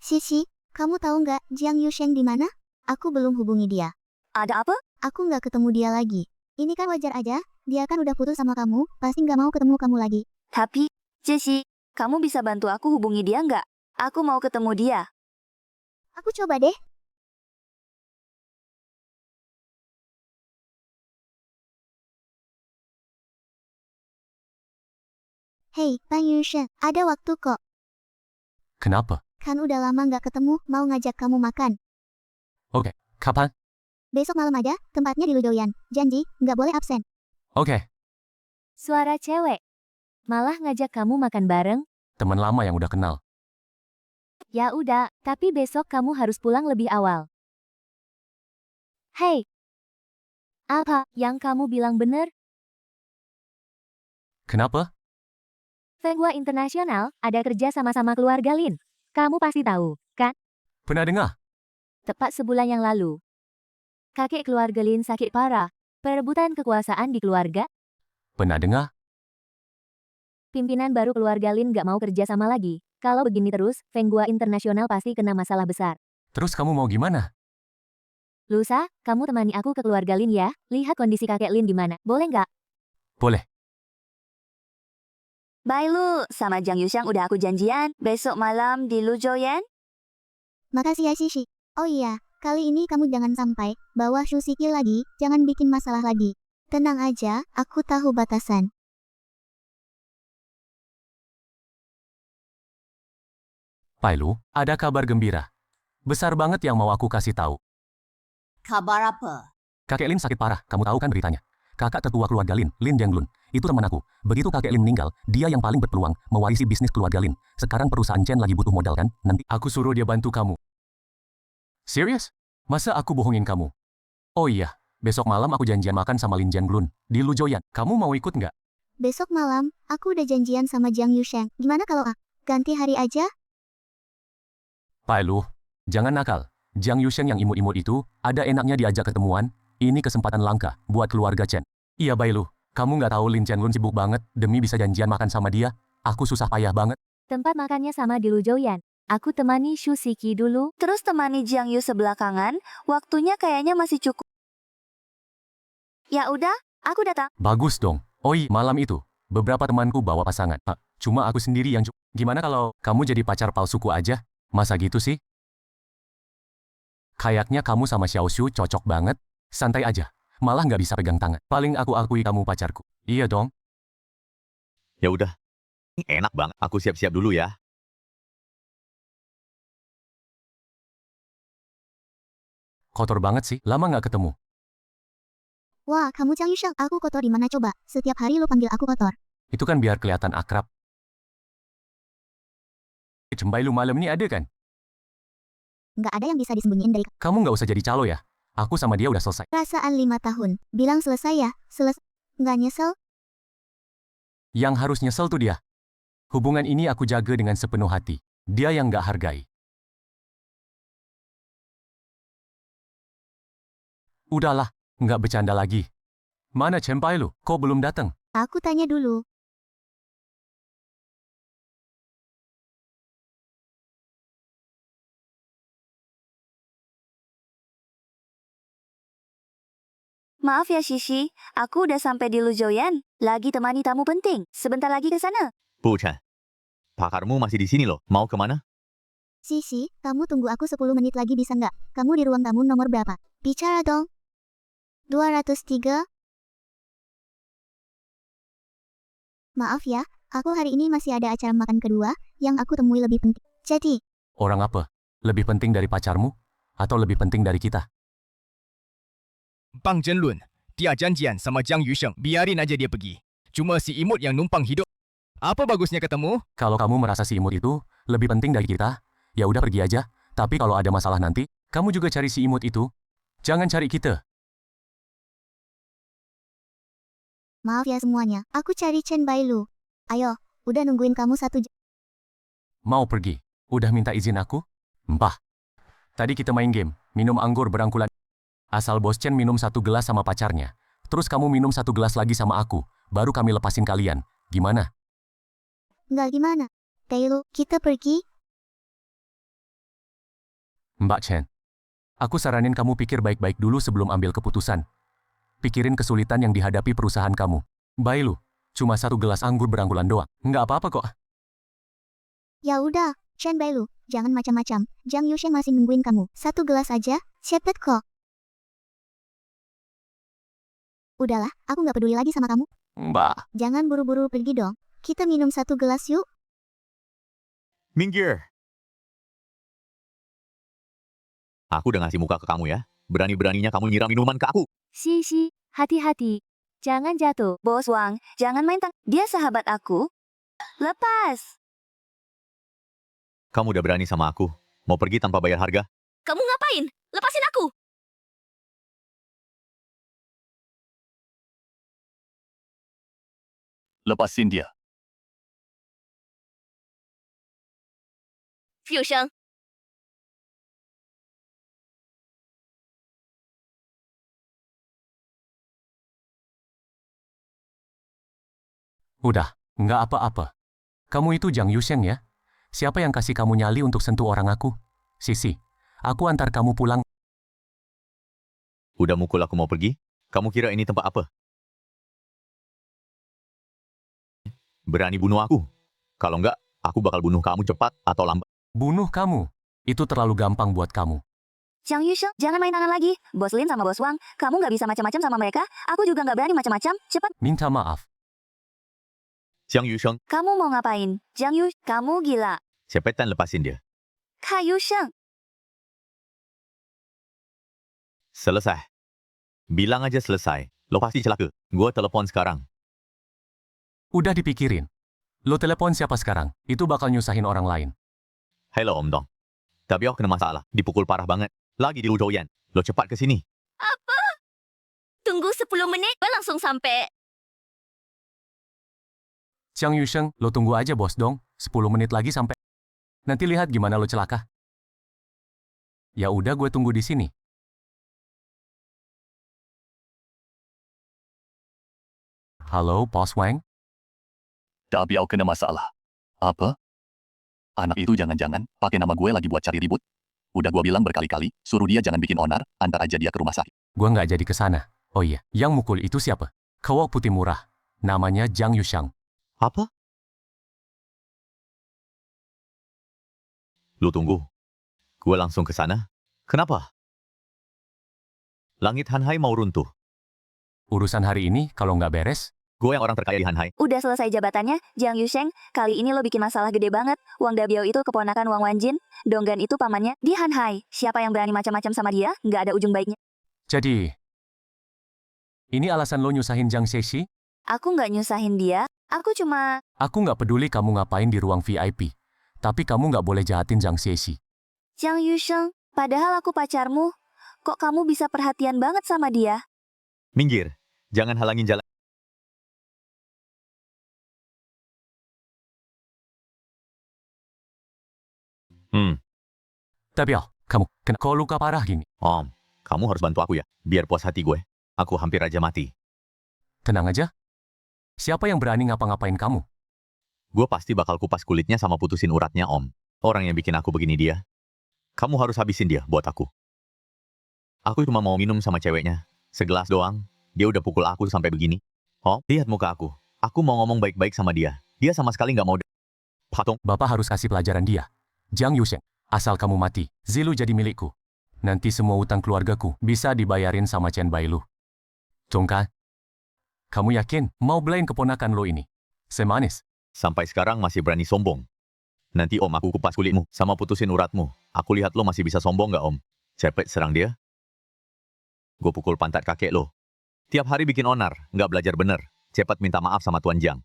Sisi, kamu tahu nggak Jiang Yusheng di mana? Aku belum hubungi dia. Ada apa? Aku nggak ketemu dia lagi. Ini kan wajar aja, dia kan udah putus sama kamu, pasti nggak mau ketemu kamu lagi. Tapi, Jessie, kamu bisa bantu aku hubungi dia nggak? Aku mau ketemu dia. Aku coba deh. Hei, Bang Yusheng, ada waktu kok. Kenapa? Kan udah lama nggak ketemu, mau ngajak kamu makan. Kapan? Besok malam aja, tempatnya di Ludoyan. Janji, nggak boleh absen. Oke, Suara cewek. Malah ngajak kamu makan bareng? teman lama yang udah kenal. Ya udah, tapi besok kamu harus pulang lebih awal. Hei. Apa yang kamu bilang bener? Kenapa? Fenghua Internasional ada kerja sama-sama keluarga Lin. Kamu pasti tahu, kan? Pernah dengar? Tepat sebulan yang lalu. Kakek keluarga Lin sakit parah. Perebutan kekuasaan di keluarga, Pernah dengar? pimpinan baru keluarga Lin gak mau kerja sama lagi. Kalau begini terus, Fenghua Internasional pasti kena masalah besar. Terus kamu mau gimana? Lusa, kamu temani aku ke keluarga Lin ya. Lihat kondisi kakek Lin gimana. Boleh nggak? Boleh. Bye Lu, sama Jiang Yuxiang udah aku janjian. Besok malam di Lujoyan. Makasih ya Sisi. Oh iya, kali ini kamu jangan sampai bawa Shusiki lagi, jangan bikin masalah lagi. Tenang aja, aku tahu batasan. Pailu, ada kabar gembira. Besar banget yang mau aku kasih tahu. Kabar apa? Kakek Lin sakit parah, kamu tahu kan beritanya? Kakak tetua keluarga Lin, Lin Jianglun. Itu teman aku. Begitu kakek Lin meninggal, dia yang paling berpeluang mewarisi bisnis keluarga Lin. Sekarang perusahaan Chen lagi butuh modal kan? Nanti aku suruh dia bantu kamu. Serius? Masa aku bohongin kamu? Oh iya, besok malam aku janjian makan sama Lin Jianglun di Lujoyan. Kamu mau ikut nggak? Besok malam, aku udah janjian sama Jiang Yusheng. Gimana kalau ganti hari aja? Pailu, jangan nakal. Jiang Yusheng yang imut-imut itu, ada enaknya diajak ketemuan. Ini kesempatan langka buat keluarga Chen. Iya Bailu, kamu nggak tahu Lin Jianglun sibuk banget demi bisa janjian makan sama dia. Aku susah payah banget. Tempat makannya sama di Lujoyan. Aku temani Shusiki dulu, terus temani Jiang Yu sebelakangan. Waktunya kayaknya masih cukup. Ya udah, aku datang. Bagus dong. Oi, malam itu, beberapa temanku bawa pasangan. Cuma aku sendiri yang Gimana kalau kamu jadi pacar palsuku aja? Masa gitu sih? Kayaknya kamu sama Xiaoxiu cocok banget. Santai aja. Malah nggak bisa pegang tangan. Paling aku akui kamu pacarku. Iya dong. Ya udah. Enak banget. Aku siap-siap dulu ya. Kotor banget sih. Lama nggak ketemu. Wah, kamu Jiang Yusheng, aku kotor di mana coba? Setiap hari lu panggil aku kotor. Itu kan biar kelihatan akrab. Cembai lu malam ini ada kan? Nggak ada yang bisa disembunyiin dari Kamu nggak usah jadi calo ya. Aku sama dia udah selesai. perasaan 5 tahun. Bilang selesai ya, nggak nyesel? Yang harus nyesel tuh dia. Hubungan ini aku jaga dengan sepenuh hati. Dia yang nggak hargai. Udahlah, nggak bercanda lagi. Mana Cempai lu? Kok belum datang? Aku tanya dulu. Maaf ya Shishi, aku udah sampai di Lujoyan. Lagi temani tamu penting. Sebentar lagi ke sana. Bu Chen. Pakarmu masih di sini loh. Mau kemana? Sisi, kamu tunggu aku 10 menit lagi bisa nggak? Kamu di ruang tamu nomor berapa? Bicara dong. 203? Maaf ya, aku hari ini masih ada acara makan kedua, yang aku temui lebih penting. Jadi, Orang apa? Lebih penting dari pacarmu? Atau lebih penting dari kita? Bang Zhenlun, dia janjian sama Jiang Yusheng. Biarin aja dia pergi. Cuma si imut yang numpang hidup. Apa bagusnya ketemu? Kalau kamu merasa si imut itu lebih penting dari kita, ya udah pergi aja. Tapi kalau ada masalah nanti, kamu juga cari si imut itu. Jangan cari kita. maaf ya semuanya, aku cari Chen Bailu. Ayo, udah nungguin kamu 1 jam. Mau pergi. Udah minta izin aku? Mbah. Tadi kita main game, minum anggur berangkulan. Asal Bos Chen minum 1 gelas sama pacarnya. Terus kamu minum 1 gelas lagi sama aku. Baru kami lepasin kalian. Gimana? Nggak gimana. Bailu, kita pergi? Mbak Chen. Aku saranin kamu pikir baik-baik dulu sebelum ambil keputusan. Pikirin kesulitan yang dihadapi perusahaan kamu. Bailu, cuma 1 gelas anggur berangkulan doang. Nggak apa-apa kok. Ya udah, Chen Bailu, jangan macam-macam. Jiang Yusheng masih nungguin kamu. 1 gelas aja, cepet kok. Udahlah, aku nggak peduli lagi sama kamu. Mbak. Jangan buru-buru pergi dong. Kita minum 1 gelas yuk. Minggir. Aku udah ngasih muka ke kamu ya. Berani-beraninya kamu nyiram minuman ke aku. Xi, hati-hati. Jangan jatuh. Bos Wang, jangan main dia sahabat aku. Lepas. Kamu udah berani sama aku. Mau pergi tanpa bayar harga? Kamu ngapain? Lepasin aku. Lepasin dia. Fusheng, Udah, nggak apa-apa. Kamu itu Jiang Yusheng ya? Siapa yang kasih kamu nyali untuk sentuh orang aku? Sisi, aku antar kamu pulang. Udah mukul aku mau pergi? Kamu kira ini tempat apa? Berani bunuh aku? Kalau enggak, aku bakal bunuh kamu cepat atau lambat. Bunuh kamu. Itu terlalu gampang buat kamu. Jiang Yusheng, jangan main tangan lagi. Bos Lin sama Bos Wang, kamu nggak bisa macam-macam sama mereka. Aku juga nggak berani macam-macam. Cepat. Minta maaf. Jiang Yusheng, Kamu mau ngapain? Jiang Yu, kamu gila. cepetan lepasin dia. Ka Yusheng, Selesai. Bilang aja selesai. Lo pasti celaka. Gue telepon sekarang. Udah dipikirin. Lo telepon siapa sekarang? Itu bakal nyusahin orang lain. Halo Om Dong. Tapi aku kena masalah. Dipukul parah banget. Lagi di Lujoyan. Lo cepat ke sini. tunggu 10 menit, langsung sampai. Jiang Yusheng, lo tunggu aja bos dong. 10 menit lagi sampai. Nanti lihat gimana lo celaka. Ya udah gue tunggu di sini. Halo, Bos Wang? Dabiao kena masalah. Apa? Anak itu jangan-jangan pakai nama gue lagi buat cari ribut. Udah gue bilang berkali-kali, suruh dia jangan bikin onar, antar aja dia ke rumah sakit. Gue nggak jadi ke sana. Oh iya, yang mukul itu siapa? Cowok putih murah. Namanya Jiang Yusheng. Apa? Lo tunggu. Gue langsung ke sana. Kenapa? Langit Hanhai mau runtuh. Urusan hari ini kalau nggak beres, Gue yang orang terkaya di Hanhai. Udah selesai jabatannya, Jiang Yusheng, kali ini lo bikin masalah gede banget. Wang Dabiao itu keponakan Wang Wanjin, Donggan itu pamannya, di Hanhai. Siapa yang berani macam-macam sama dia, nggak ada ujung baiknya. jadi... Ini alasan lo nyusahin Jiang Xixi? Aku nggak nyusahin dia, aku cuma... Aku nggak peduli kamu ngapain di ruang VIP. Tapi kamu nggak boleh jahatin Jiang Xixi. Jiang Yusheng, padahal aku pacarmu. Kok kamu bisa perhatian banget sama dia? Minggir. Jangan halangin jalan. Tapi kamu kok luka parah gini? Om, kamu harus bantu aku ya. Biar puas hati gue. Aku hampir aja mati. Tenang aja. Siapa yang berani ngapa-ngapain kamu? Gue pasti bakal kupas kulitnya sama putusin uratnya, Om. Orang yang bikin aku begini dia. Kamu harus habisin dia buat aku. Aku cuma mau minum sama ceweknya. Segelas doang. Dia udah pukul aku sampai begini. Oh, lihat muka aku. Aku mau ngomong baik-baik sama dia. Dia sama sekali nggak mau. Patong. Bapak harus kasih pelajaran dia. Jiang Yusheng, asal kamu mati, Zilu jadi milikku. Nanti semua utang keluargaku bisa dibayarin sama Chen Bailu. Tungka, kamu yakin mau belain keponakan lo ini? Semanis. Sampai sekarang masih berani sombong. Nanti Om aku kupas kulitmu sama putusin uratmu. Aku lihat lo masih bisa sombong nggak Om? Cepet serang dia. Gue pukul pantat kakek lo. Tiap hari bikin onar, nggak belajar bener. Cepat minta maaf sama Tuan Jiang.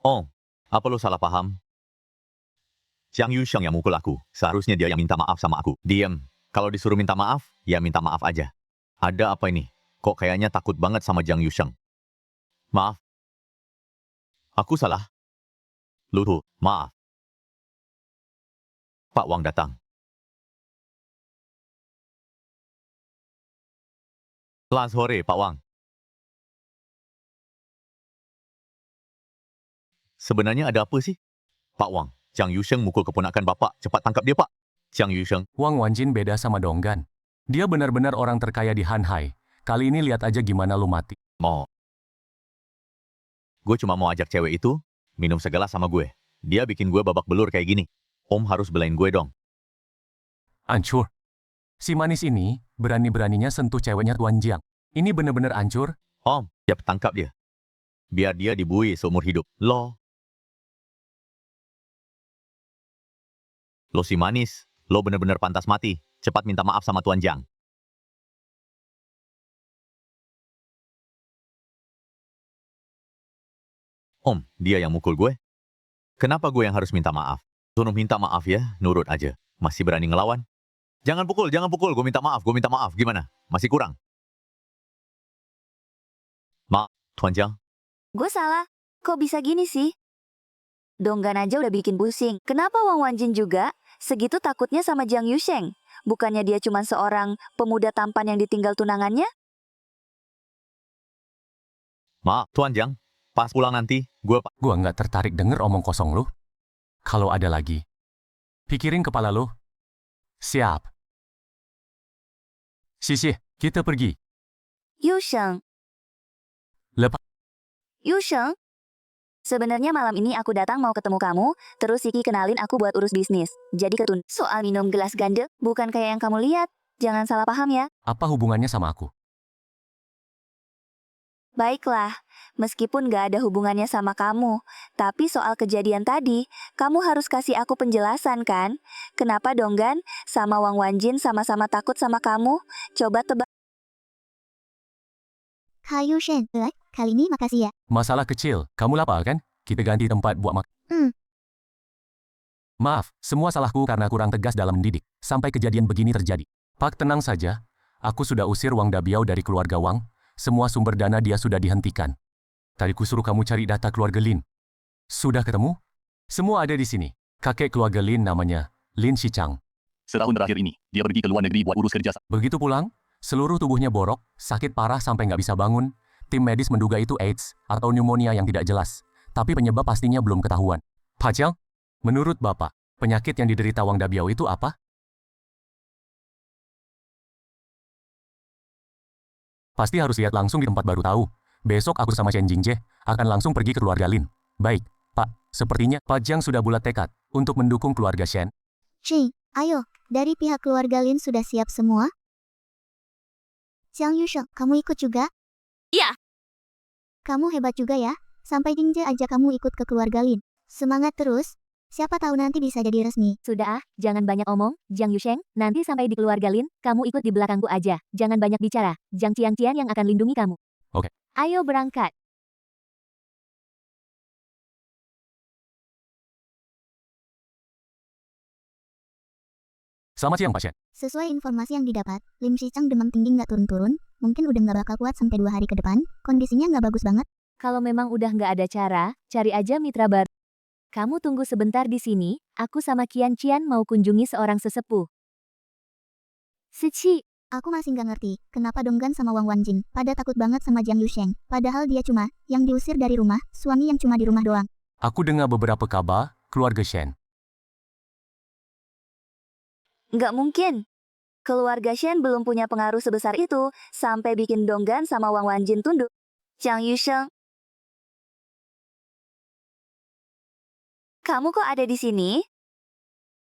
Oh, apa lo salah paham? Jiang Yusheng yang mukul aku. Seharusnya dia yang minta maaf sama aku. Diam. Kalau disuruh minta maaf, ya minta maaf aja. Ada apa ini? Kok kayaknya takut banget sama Jiang Yusheng? Maaf. Aku salah. Lutu, maaf. Pak Wang datang. Selamat sore, Pak Wang. Sebenarnya ada apa sih? Pak Wang, Jiang Yusheng mukul keponakan Bapak. Cepat tangkap dia, Pak. Jiang Yusheng, Wang Wanjin beda sama Donggan. Dia benar-benar orang terkaya di Hanhai. Kali ini lihat aja gimana lu mati. mau. Gue cuma mau ajak cewek itu minum segelas sama gue. Dia bikin gue babak belur kayak gini. Om harus belain gue dong. Ancur. Si manis ini berani-beraninya sentuh ceweknya Tuan Jiang. Ini bener-bener ancur. Om, siap tangkap dia. Biar dia dibui seumur hidup. Lo si manis. Lo bener-bener pantas mati. Cepat minta maaf sama Tuan Jiang. Om, dia yang mukul gue. Kenapa gue yang harus minta maaf? Suruh minta maaf ya, nurut aja. Masih berani ngelawan? Jangan pukul, jangan pukul. Gue minta maaf, gue minta maaf. Gimana? Masih kurang? Tuan Jiang. Gue salah. Kok bisa gini sih? Donggan aja udah bikin pusing. Kenapa Wang Wanjin juga segitu takutnya sama Jiang Yusheng? Bukannya dia cuma seorang pemuda tampan yang ditinggal tunangannya? Tuan Jiang. Pas pulang nanti, gue Gua nggak tertarik denger omong kosong lu. Kalau ada lagi, pikirin kepala lu. Siap. Sisi, kita pergi. Yusheng. Lepas. Yusheng? Sebenarnya malam ini aku datang mau ketemu kamu, terus Siki kenalin aku buat urus bisnis. Jadi ketun. Soal minum gelas ganda, bukan kayak yang kamu lihat. Jangan salah paham ya. Apa hubungannya sama aku? Baiklah, meskipun gak ada hubungannya sama kamu, tapi soal kejadian tadi, kamu harus kasih aku penjelasan kan? Kenapa Donggan sama Wang Wanjin sama-sama takut sama kamu? Coba tebak. Kak Yushen, kali ini makasih ya. Masalah kecil. Kamu lapar kan? Kita ganti tempat buat makan. Maaf, semua salahku karena kurang tegas dalam mendidik. Sampai kejadian begini terjadi. Pak, tenang saja. Aku sudah usir Wang Dabiao dari keluarga Wang. Semua sumber dana dia sudah dihentikan. Tadi ku suruh kamu cari data keluarga Lin. Sudah ketemu? Semua ada di sini. Kakek keluarga Lin namanya Lin Shichang. Setahun terakhir ini, dia pergi ke luar negeri buat urus kerja. Begitu pulang, seluruh tubuhnya borok, sakit parah sampai nggak bisa bangun. Tim medis menduga itu AIDS atau pneumonia yang tidak jelas. Tapi penyebab pastinya belum ketahuan. Pak Jiang, menurut Bapak, penyakit yang diderita Wang Dabiao itu apa? Pasti harus lihat langsung di tempat baru tahu. Besok aku sama Chen Jingje akan langsung pergi ke keluarga Lin. Baik, Pak. Sepertinya Pak Jiang sudah bulat tekad untuk mendukung keluarga Shen. Jing, ayo, dari pihak keluarga Lin sudah siap semua? Jiang Yusheng, kamu ikut juga? Iya. Kamu hebat juga ya, sampai Jingje aja kamu ikut ke keluarga Lin. Semangat terus, siapa tahu nanti bisa jadi resmi. Sudah jangan banyak omong, Jiang Yusheng. Nanti sampai di keluarga Lin, kamu ikut di belakangku aja. Jangan banyak bicara. Jiang Qianqian yang akan lindungi kamu. Oke. Ayo berangkat. Selamat siang, Pak Shen. Sesuai informasi yang didapat, Lim Shichang demam tinggi nggak turun-turun, mungkin udah nggak bakal kuat sampai 2 hari ke depan, kondisinya nggak bagus banget. Kalau memang udah nggak ada cara, cari aja mitra baru. Kamu tunggu sebentar di sini, aku sama Qian Qian mau kunjungi seorang sesepuh. Sici, Aku masih nggak ngerti, kenapa Donggan sama Wang Wanjin pada takut banget sama Jiang Yusheng, padahal dia cuma yang diusir dari rumah, suami yang cuma di rumah doang. Aku dengar beberapa kabar keluarga Shen. Nggak mungkin. Keluarga Shen belum punya pengaruh sebesar itu sampai bikin Donggan sama Wang Wanjin tunduk. Jiang Yusheng. Kamu kok ada di sini?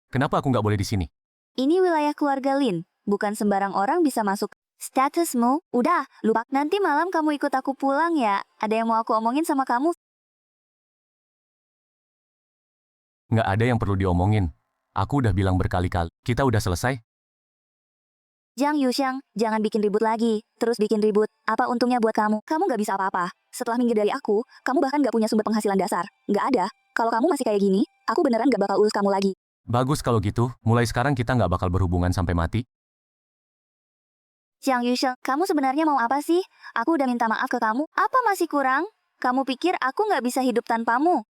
Kenapa aku nggak boleh di sini? Ini wilayah keluarga Lin. Bukan sembarang orang bisa masuk. Statusmu, udah, lupa. Nanti malam kamu ikut aku pulang ya. Ada yang mau aku omongin sama kamu? Nggak ada yang perlu diomongin. Aku udah bilang berkali-kali. Kita udah selesai? Jiang Yusheng, jangan bikin ribut lagi. Terus bikin ribut. Apa untungnya buat kamu? Kamu nggak bisa apa-apa. Setelah minggir dari aku, kamu bahkan nggak punya sumber penghasilan dasar. Nggak ada. Kalau kamu masih kayak gini, aku beneran nggak bakal urus kamu lagi. Bagus kalau gitu, mulai sekarang kita nggak bakal berhubungan sampai mati. Jiang Yusheng, kamu sebenarnya mau apa sih? Aku udah minta maaf ke kamu. Apa masih kurang? Kamu pikir aku nggak bisa hidup tanpamu?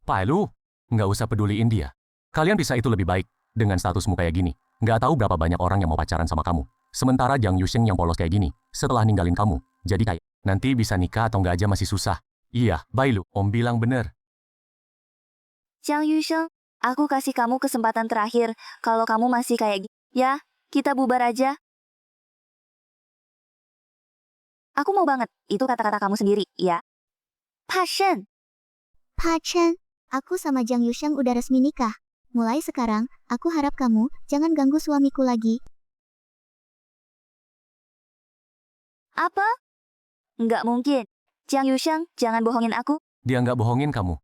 Pak Lu, Nggak usah peduliin dia. Kalian bisa itu lebih baik. Dengan statusmu kayak gini. Nggak tahu berapa banyak orang yang mau pacaran sama kamu. Sementara Jiang Yusheng yang polos kayak gini, setelah ninggalin kamu, jadi kayak, nanti bisa nikah atau nggak aja masih susah. Iya, Bailu, Om bilang bener. Jiang Yusheng, aku kasih kamu kesempatan terakhir. Kalau kamu masih kayak gini, ya, kita bubar aja. Aku mau banget, itu kata-kata kamu sendiri, ya. Passion. Pa Chen, aku sama Jiang Yusheng udah resmi nikah. Mulai sekarang, aku harap kamu jangan ganggu suamiku lagi. Apa? Nggak mungkin. Jiang Yusheng, jangan bohongin aku. Dia nggak bohongin kamu.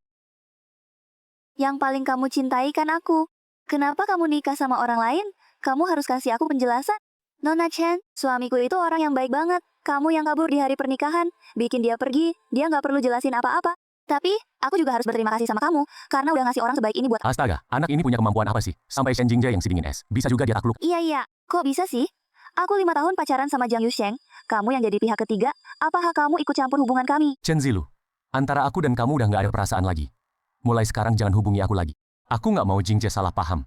Yang paling kamu cintai kan aku. Kenapa kamu nikah sama orang lain? Kamu harus kasih aku penjelasan. Nona Chen, suamiku itu orang yang baik banget. Kamu yang kabur di hari pernikahan, bikin dia pergi, dia nggak perlu jelasin apa-apa. Tapi, aku juga harus berterima kasih sama kamu, karena udah ngasih orang sebaik ini buat... Astaga, anak ini punya kemampuan apa sih? Sampai Shen Jingja yang si dingin es, bisa juga dia takluk. Iya, kok bisa sih? Aku 5 tahun pacaran sama Jiang Yusheng, kamu yang jadi pihak ketiga, apa hak kamu ikut campur hubungan kami? Chen Zilu, antara aku dan kamu udah nggak ada perasaan lagi. Mulai sekarang jangan hubungi aku lagi. Aku nggak mau Jingja salah paham.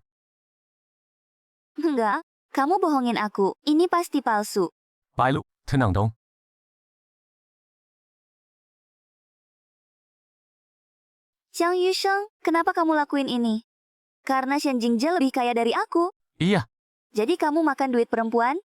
Enggak, kamu bohongin aku, ini pasti palsu. Bailu, tenang dong. Jiang Yusheng, kenapa kamu lakuin ini? Karena Shen Jingja lebih kaya dari aku. Iya, Jadi kamu makan duit perempuan?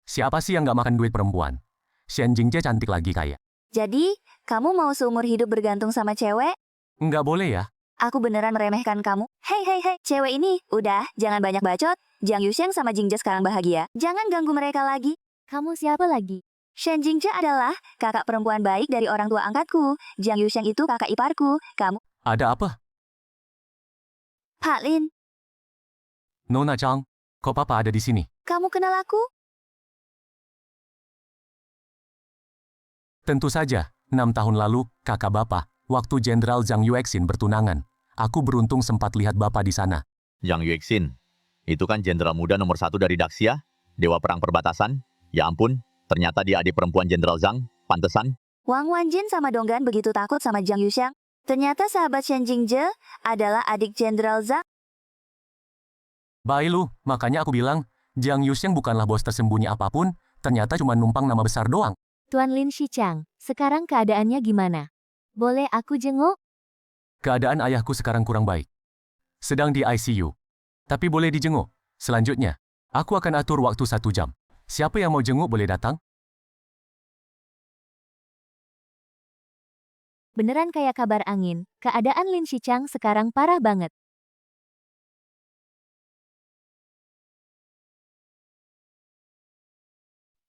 siapa sih yang nggak makan duit perempuan? Shen Jingja cantik lagi kaya. Jadi, kamu mau seumur hidup bergantung sama cewek? Nggak boleh ya. Aku beneran meremehkan kamu. Hei, cewek ini, udah, jangan banyak bacot. Jiang Yusheng sama Jingja sekarang bahagia. Jangan ganggu mereka lagi. Kamu siapa lagi? Shen Jingja adalah kakak perempuan baik dari orang tua angkatku. Jiang Yusheng itu kakak iparku. Kamu, Ada apa? Pak Lin, Nona Chang, kok papa ada di sini? kamu kenal aku? Tentu saja, 6 tahun lalu, kakak bapak, waktu Jenderal Zhang Yuexin bertunangan. Aku beruntung sempat lihat bapak di sana. Yang Yuexin, itu kan jenderal muda nomor 1 dari Daxia, dewa perang perbatasan. Ya ampun, ternyata dia adik perempuan Jenderal Zhang, pantesan. Wang Wanjin sama Donggan begitu takut sama Jiang Yusheng. Ternyata sahabat Shen Jingja adalah adik Jenderal Zhang. Bailu, makanya aku bilang, Jiang Yusheng bukanlah bos tersembunyi apapun, ternyata cuma numpang nama besar doang. Tuan Lin Shichang, sekarang keadaannya gimana? Boleh aku jenguk? Keadaan ayahku sekarang kurang baik. Sedang di ICU. Tapi boleh dijenguk. Selanjutnya, aku akan atur waktu 1 jam. Siapa yang mau jenguk boleh datang? Beneran kayak kabar angin, keadaan Lin Shichang sekarang parah banget.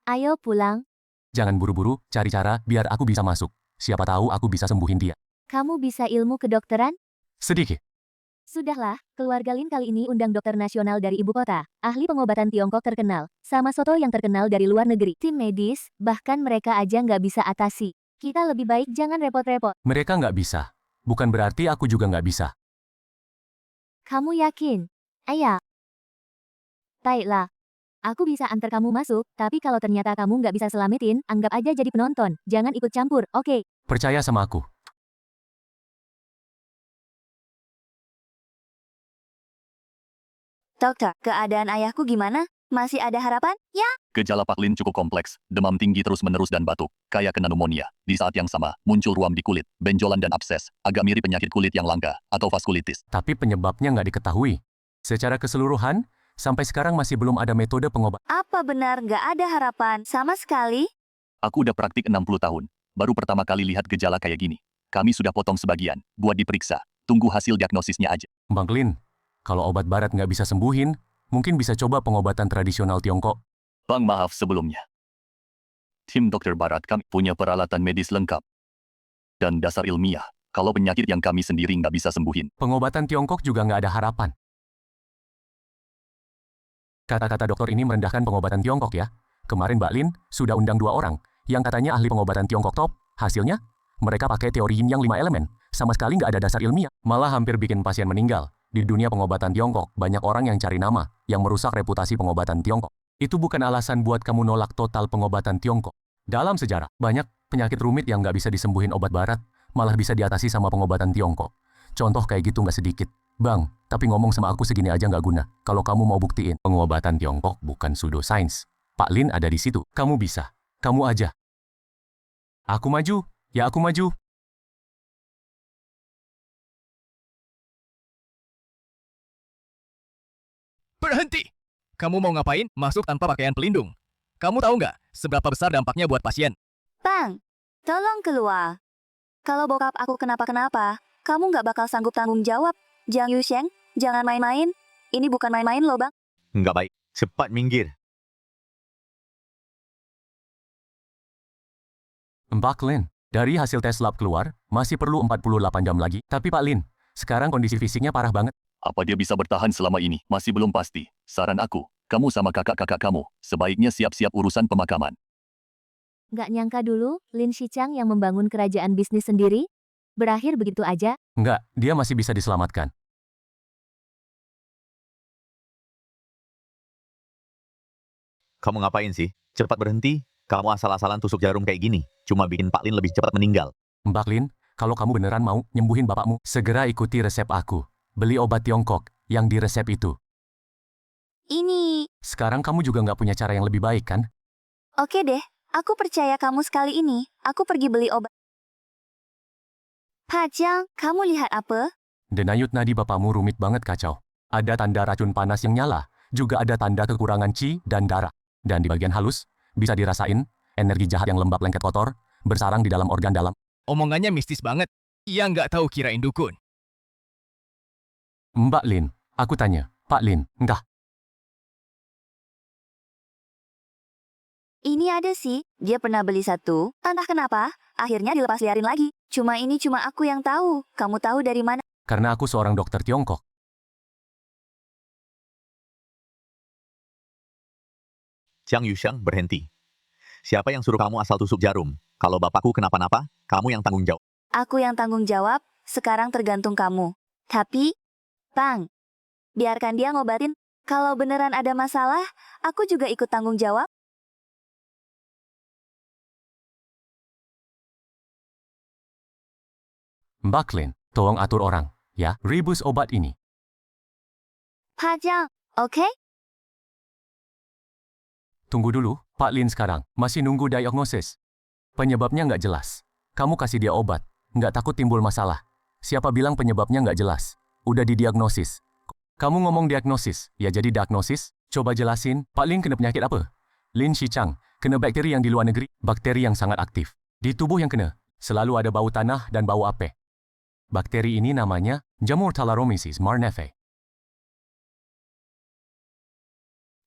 Ayo pulang, Jangan buru-buru, cari cara biar aku bisa masuk. Siapa tahu aku bisa sembuhin dia. kamu bisa ilmu kedokteran? Sedikit. Sudahlah, keluarga Lin kali ini undang dokter nasional dari ibu kota, ahli pengobatan Tiongkok terkenal, sama soto yang terkenal dari luar negeri, tim medis, bahkan mereka aja nggak bisa atasi. Kita lebih baik jangan repot-repot. Mereka nggak bisa. Bukan berarti aku juga nggak bisa. Kamu yakin? Ayah. Baiklah. Aku bisa antar kamu masuk, tapi kalau ternyata kamu nggak bisa selamatin, anggap aja jadi penonton. Jangan ikut campur, oke? Percaya sama aku. Dokter, keadaan ayahku gimana? Masih ada harapan? Ya. Gejala Pak Lin cukup kompleks, demam tinggi terus-menerus dan batuk, kayak kena pneumonia. Di saat yang sama, muncul ruam di kulit, benjolan dan abses, agak mirip penyakit kulit yang langka, atau vaskulitis. Tapi penyebabnya nggak diketahui. Secara keseluruhan, sampai sekarang masih belum ada metode pengobatan. Apa benar nggak ada harapan sama sekali? Aku udah praktik 60 tahun, baru pertama kali lihat gejala kayak gini. Kami sudah potong sebagian, buat diperiksa. Tunggu hasil diagnosisnya aja. Bang Lin, kalau obat barat nggak bisa sembuhin, mungkin bisa coba pengobatan tradisional Tiongkok. Bang, maaf sebelumnya. Tim dokter barat kami punya peralatan medis lengkap. Dan dasar ilmiah, kalau penyakit yang kami sendiri nggak bisa sembuhin. Pengobatan Tiongkok juga nggak ada harapan. Kata-kata dokter ini merendahkan pengobatan Tiongkok ya. Kemarin Mbak Lin sudah undang 2 orang, yang katanya ahli pengobatan Tiongkok top. Hasilnya, mereka pakai teori yin yang 5 elemen. Sama sekali nggak ada dasar ilmiah. Malah hampir bikin pasien meninggal. Di dunia pengobatan Tiongkok, banyak orang yang cari nama, yang merusak reputasi pengobatan Tiongkok. Itu bukan alasan buat kamu nolak total pengobatan Tiongkok. Dalam sejarah, banyak penyakit rumit yang nggak bisa disembuhin obat barat, malah bisa diatasi sama pengobatan Tiongkok. Contoh kayak gitu nggak sedikit. Bang, tapi ngomong sama aku segini aja nggak guna. Kalau kamu mau buktiin pengobatan Tiongkok bukan pseudoscience. Pak Lin ada di situ. Kamu bisa. Kamu aja. Aku maju. Ya aku maju. Berhenti! Kamu mau ngapain? Masuk tanpa pakaian pelindung. Kamu tahu nggak seberapa besar dampaknya buat pasien? Bang, tolong keluar. Kalau bokap aku kenapa-kenapa, kamu nggak bakal sanggup tanggung jawab. Jiang Yusheng, jangan main-main. Ini bukan main-main loh, Bang. Nggak baik. Cepat minggir. Mbak Lin, dari hasil tes lab keluar, masih perlu 48 jam lagi. Tapi Pak Lin, sekarang kondisi fisiknya parah banget. Apa dia bisa bertahan selama ini? Masih belum pasti. Saran aku, kamu sama kakak-kakak kamu, sebaiknya siap-siap urusan pemakaman. Nggak nyangka dulu, Lin Shichang yang membangun kerajaan bisnis sendiri, berakhir begitu aja. Enggak, dia masih bisa diselamatkan. Kamu ngapain sih? Cepat berhenti. Kamu asal-asalan tusuk jarum kayak gini. Cuma bikin Pak Lin lebih cepat meninggal. Mbak Lin, kalau kamu beneran mau nyembuhin bapakmu, segera ikuti resep aku. Beli obat Tiongkok yang di resep itu. Ini, Sekarang kamu juga nggak punya cara yang lebih baik, kan? oke deh. Aku percaya kamu sekali ini. Aku pergi beli obat. Pak Jiang, kamu lihat apa? Denayut nadi bapakmu rumit banget kacau. Ada tanda racun panas yang nyala, juga ada tanda kekurangan qi dan darah. Dan di bagian halus, bisa dirasain, energi jahat yang lembab lengket kotor, bersarang di dalam organ dalam. Omongannya mistis banget. Ia nggak tahu kirain dukun. Mbak Lin, aku tanya, Pak Lin, entah. Ini ada sih, dia pernah beli satu. Entah kenapa, akhirnya dilepas liarin lagi. Cuma ini cuma aku yang tahu. Kamu tahu dari mana? Karena aku seorang dokter Tiongkok. Jiang Yusheng, berhenti. Siapa yang suruh kamu asal tusuk jarum? Kalau bapakku kenapa-napa, kamu yang tanggung jawab. Aku yang tanggung jawab, sekarang tergantung kamu. Tapi, Bang, biarkan dia ngobatin. Kalau beneran ada masalah, aku juga ikut tanggung jawab. Mbak Lin, tolong atur orang, ya, rebus obat ini. Pak Jiang, oke? Tunggu dulu, Pak Lin sekarang, masih nunggu diagnosis. Penyebabnya nggak jelas. Kamu kasih dia obat, nggak takut timbul masalah. Siapa bilang penyebabnya nggak jelas? Udah didiagnosis. Kamu ngomong diagnosis, ya jadi diagnosis? Coba jelasin, Pak Lin kena penyakit apa? Lin Shichang, kena bakteri yang di luar negeri, bakteri yang sangat aktif. Di tubuh yang kena, selalu ada bau tanah dan bau ape. Bakteri ini namanya jamur Thalaromyces marneae.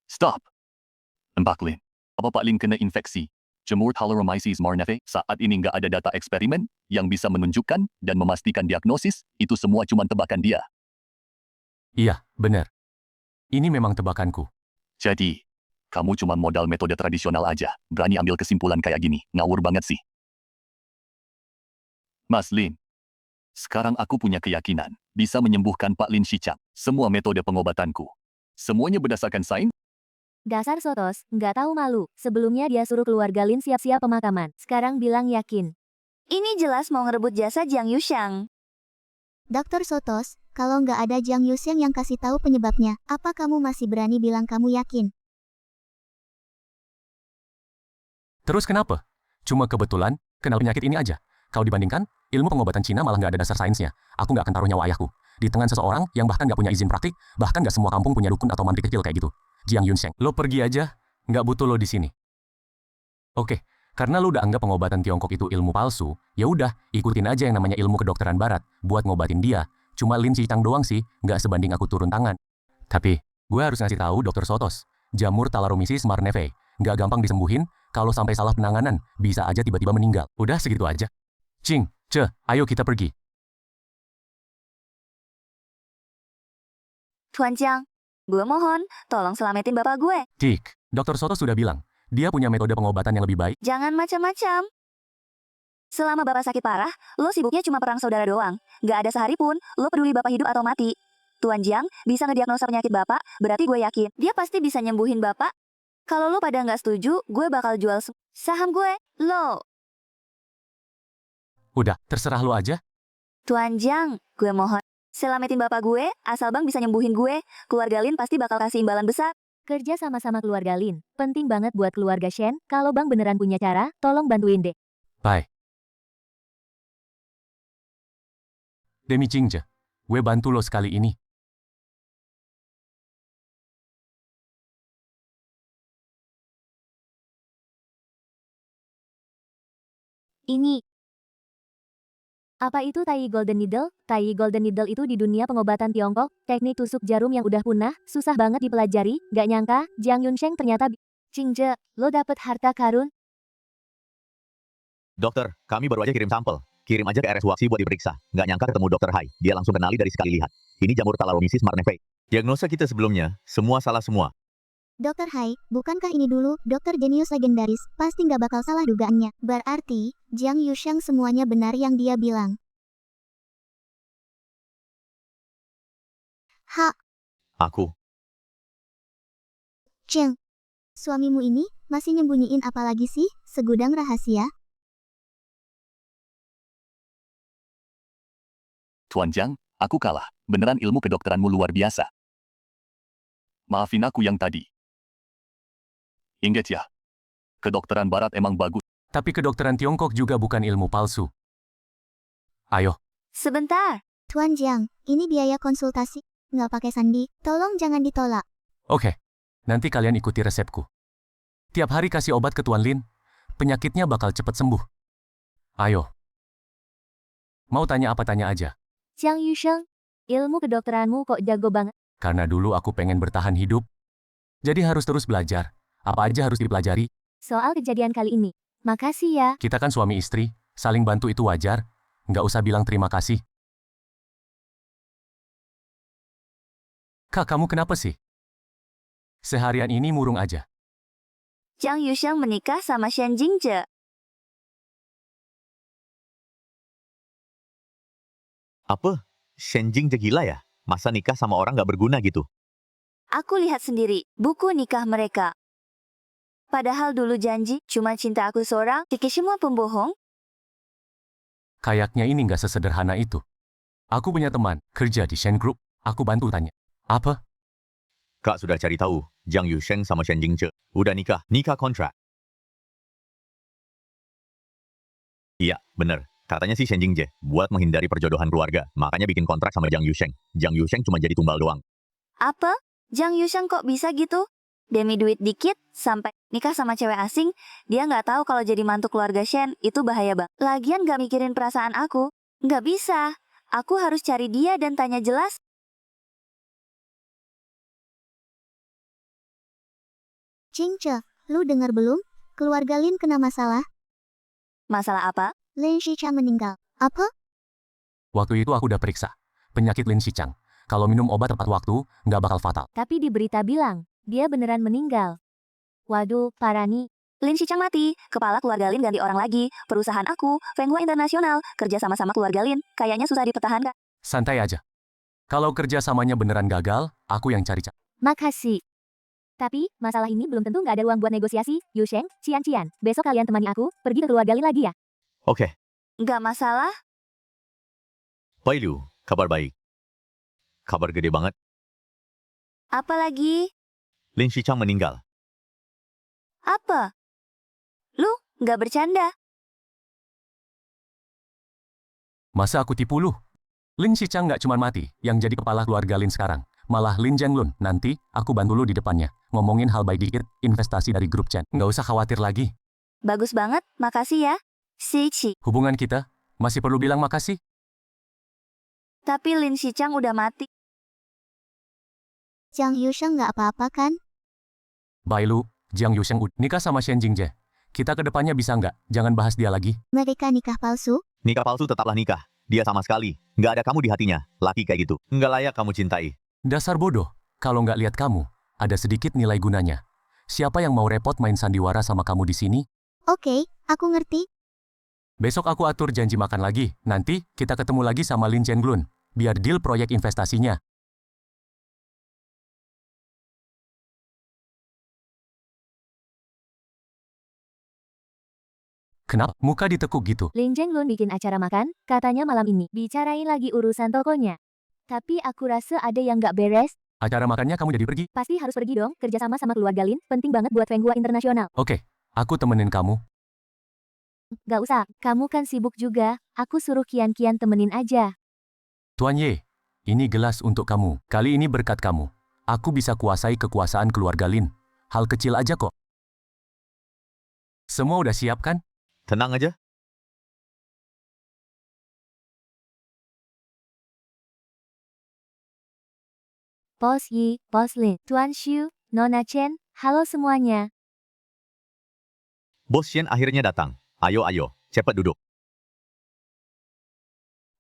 Stop! Mbak Lin, apa Pak Lin kena infeksi? Jamur Thalaromyces marneae, saat ini nggak ada data eksperimen yang bisa menunjukkan dan memastikan diagnosis, itu semua cuma tebakan dia. Iya, benar. Ini memang tebakanku. Jadi, kamu cuma modal metode tradisional aja, berani ambil kesimpulan kayak gini, ngawur banget sih. Mas Lin, sekarang aku punya keyakinan, bisa menyembuhkan Pak Lin Shichang. Semua metode pengobatanku. Semuanya berdasarkan sains. Dasar Sotos, nggak tahu malu. Sebelumnya dia suruh keluarga Lin siap-siap pemakaman. Sekarang bilang yakin. Ini jelas mau ngerebut jasa Jiang Yusheng. Dr. Sotos, kalau nggak ada Jiang Yusheng yang kasih tahu penyebabnya, apa kamu masih berani bilang kamu yakin? Terus kenapa? Cuma kebetulan, kenal penyakit ini aja. Kalau dibandingkan, ilmu pengobatan Cina malah nggak ada dasar sainsnya. Aku nggak akan taruh nyawa ayahku di tangan seseorang yang bahkan nggak punya izin praktik, bahkan nggak semua kampung punya dukun atau mantri kecil kayak gitu. Jiang Yusheng, lo pergi aja, nggak butuh lo di sini. Oke, karena lo udah anggap pengobatan Tiongkok itu ilmu palsu, ya udah, ikutin aja yang namanya ilmu kedokteran barat buat ngobatin dia. Cuma Lin Shichang doang sih, nggak sebanding aku turun tangan. Tapi, gue harus ngasih tahu Dr. Sotos, jamur Thalaromyces marneae nggak gampang disembuhin, kalau sampai salah penanganan, bisa aja tiba-tiba meninggal. Udah segitu aja. Cing, Ce, ayo kita pergi. Tuan Jiang, gue mohon, tolong selamatin bapak gue. Dik, Dr. Sotos sudah bilang, dia punya metode pengobatan yang lebih baik. Jangan macam-macam. Selama bapak sakit parah, lo sibuknya cuma perang saudara doang. Gak ada sehari pun, lo peduli bapak hidup atau mati. Tuan Jiang bisa ngediagnosa penyakit bapak, berarti gue yakin dia pasti bisa nyembuhin bapak. Kalau lo pada nggak setuju, gue bakal jual saham gue. Lo. Udah, terserah lo aja. Tuan Jiang, gue mohon. Selamatin bapak gue, asal bang bisa nyembuhin gue. Keluarga Lin pasti bakal kasih imbalan besar. Kerja sama-sama keluarga Lin. Penting banget buat keluarga Shen. Kalau Bang beneran punya cara, tolong bantuin deh. Bye. Demi Jingje, gue bantu lo sekali ini. Ini. Apa itu Tai Golden Needle? Tai Golden Needle itu di dunia pengobatan Tiongkok, teknik tusuk jarum yang udah punah, susah banget dipelajari, gak nyangka, Jiang Yunsheng ternyata Jingje, lo dapet harta karun? Dokter, kami baru aja kirim sampel. Kirim aja ke RS Waksi buat diperiksa. Nggak nyangka ketemu Dokter Hai. Dia langsung kenali dari sekali lihat. Ini jamur Talaromyces marnefei. Diagnosa kita sebelumnya, semua salah semua. Dokter Hai, bukankah ini dulu dokter jenius legendaris? Pasti nggak bakal salah dugaannya. Berarti, Jiang Yusheng semuanya benar yang dia bilang. Ha, Aku, Jiang. Suamimu ini masih nyembunyiin apa lagi sih? Segudang rahasia? Tuan Jiang, aku kalah. Beneran ilmu kedokteranmu luar biasa. Maafin aku yang tadi. Ingat ya, kedokteran barat emang bagus. Tapi kedokteran Tiongkok juga bukan ilmu palsu. Ayo, Sebentar. Tuan Jiang, ini biaya konsultasi. Nggak pakai sandi, tolong jangan ditolak. oke. Nanti kalian ikuti resepku. Tiap hari kasih obat ke Tuan Lin. Penyakitnya bakal cepat sembuh. Ayo. Mau tanya apa tanya aja. Jiang Yusheng, ilmu kedokteranmu kok jago banget. Karena dulu aku pengen bertahan hidup. Jadi harus terus belajar. Apa aja harus dipelajari. Soal kejadian kali ini. Makasih ya. Kita kan suami istri. Saling bantu itu wajar. Nggak usah bilang terima kasih. Kak, kamu kenapa sih? Seharian ini murung aja. Jiang Yusheng menikah sama Shen Jingje. apa? Shenjing je gila ya? Masa nikah sama orang nggak berguna gitu? Aku lihat sendiri, buku nikah mereka. Padahal dulu janji, cuma cinta aku seorang, Kiki semua pembohong. Kayaknya ini nggak sesederhana itu. Aku punya teman, kerja di Shen Group. Aku bantu tanya. Apa? Kak sudah cari tahu, Jiang Yusheng sama Shen Jingzhe udah nikah kontrak. Iya, bener. Katanya sih Shen Jingzhe buat menghindari perjodohan keluarga, makanya bikin kontrak sama Jiang Yusheng. Jiang Yusheng cuma jadi tumbal doang. Apa? Jiang Yusheng kok bisa gitu? Demi duit dikit, sampai nikah sama cewek asing, dia nggak tahu kalau jadi mantu keluarga Shen itu bahaya banget. Lagian nggak mikirin perasaan aku. Nggak bisa. Aku harus cari dia dan tanya jelas. Jingzhe, lu dengar belum? Keluarga Lin kena masalah. Masalah apa? Lin Shichang meninggal. Apa? Waktu itu aku udah periksa. Penyakit Lin Shichang. Kalau minum obat tepat waktu, nggak bakal fatal. Tapi di berita bilang, dia beneran meninggal. Waduh, parah nih. Lin Shichang mati, kepala keluarga Lin ganti orang lagi. Perusahaan aku, Fenghua Internasional, kerja sama-sama keluarga Lin, kayaknya susah dipertahankan. Santai aja. Kalau kerjasamanya beneran gagal, aku yang cari cara. Makasih. Tapi, masalah ini belum tentu nggak ada uang buat negosiasi. Yusheng, Cian, besok kalian temani aku, pergi ke keluarga Lin lagi ya. Oke, Nggak masalah? Pai Liu, kabar baik. Kabar gede banget, Apalagi? Lin Shichang meninggal. Apa? Lu nggak bercanda? Masa aku tipu lu? Lin Shichang nggak cuma mati, yang jadi kepala keluarga Lin sekarang. Malah Lin Jianglun, nanti aku bantu lu di depannya. Ngomongin hal baik dikit, investasi dari grup Chen. Nggak usah khawatir lagi. Bagus banget, makasih ya. Sichi. Hubungan kita, masih perlu bilang makasih? Tapi Lin Shichang udah mati. Jiang Yusheng nggak apa-apa kan? Bai Lu, Jiang Yusheng nikah sama Shen Jingzhe. Kita ke depannya bisa nggak? Jangan bahas dia lagi. Mereka nikah palsu? Nikah palsu tetaplah nikah. Dia sama sekali nggak ada kamu di hatinya. Laki kayak gitu, nggak layak kamu cintai. Dasar bodoh. Kalau nggak lihat kamu, ada sedikit nilai gunanya. Siapa yang mau repot main sandiwara sama kamu di sini? Oke, aku ngerti. Besok aku atur janji makan lagi. Nanti kita ketemu lagi sama Lin Jianglun. Biar deal proyek investasinya. Kenapa muka ditekuk gitu? Lin Jenglun bikin acara makan, katanya malam ini. Bicarain lagi urusan tokonya. Tapi aku rasa ada yang nggak beres. Acara makannya kamu jadi pergi? Pasti harus pergi dong, kerjasama sama keluarga Lin, penting banget buat Fenghua Internasional. Oke, aku temenin kamu. Gak usah, kamu kan sibuk juga. Aku suruh Kian-Kian temenin aja. Tuan Ye, ini gelas untuk kamu. Kali ini berkat kamu. Aku bisa kuasai kekuasaan keluarga Lin. Hal kecil aja kok. Semua udah siap kan? Tenang aja. Bos Yi, Bos Lin, Tuan Xu, Nona Chen, halo semuanya. Bos Shen akhirnya datang. Ayo, cepat duduk.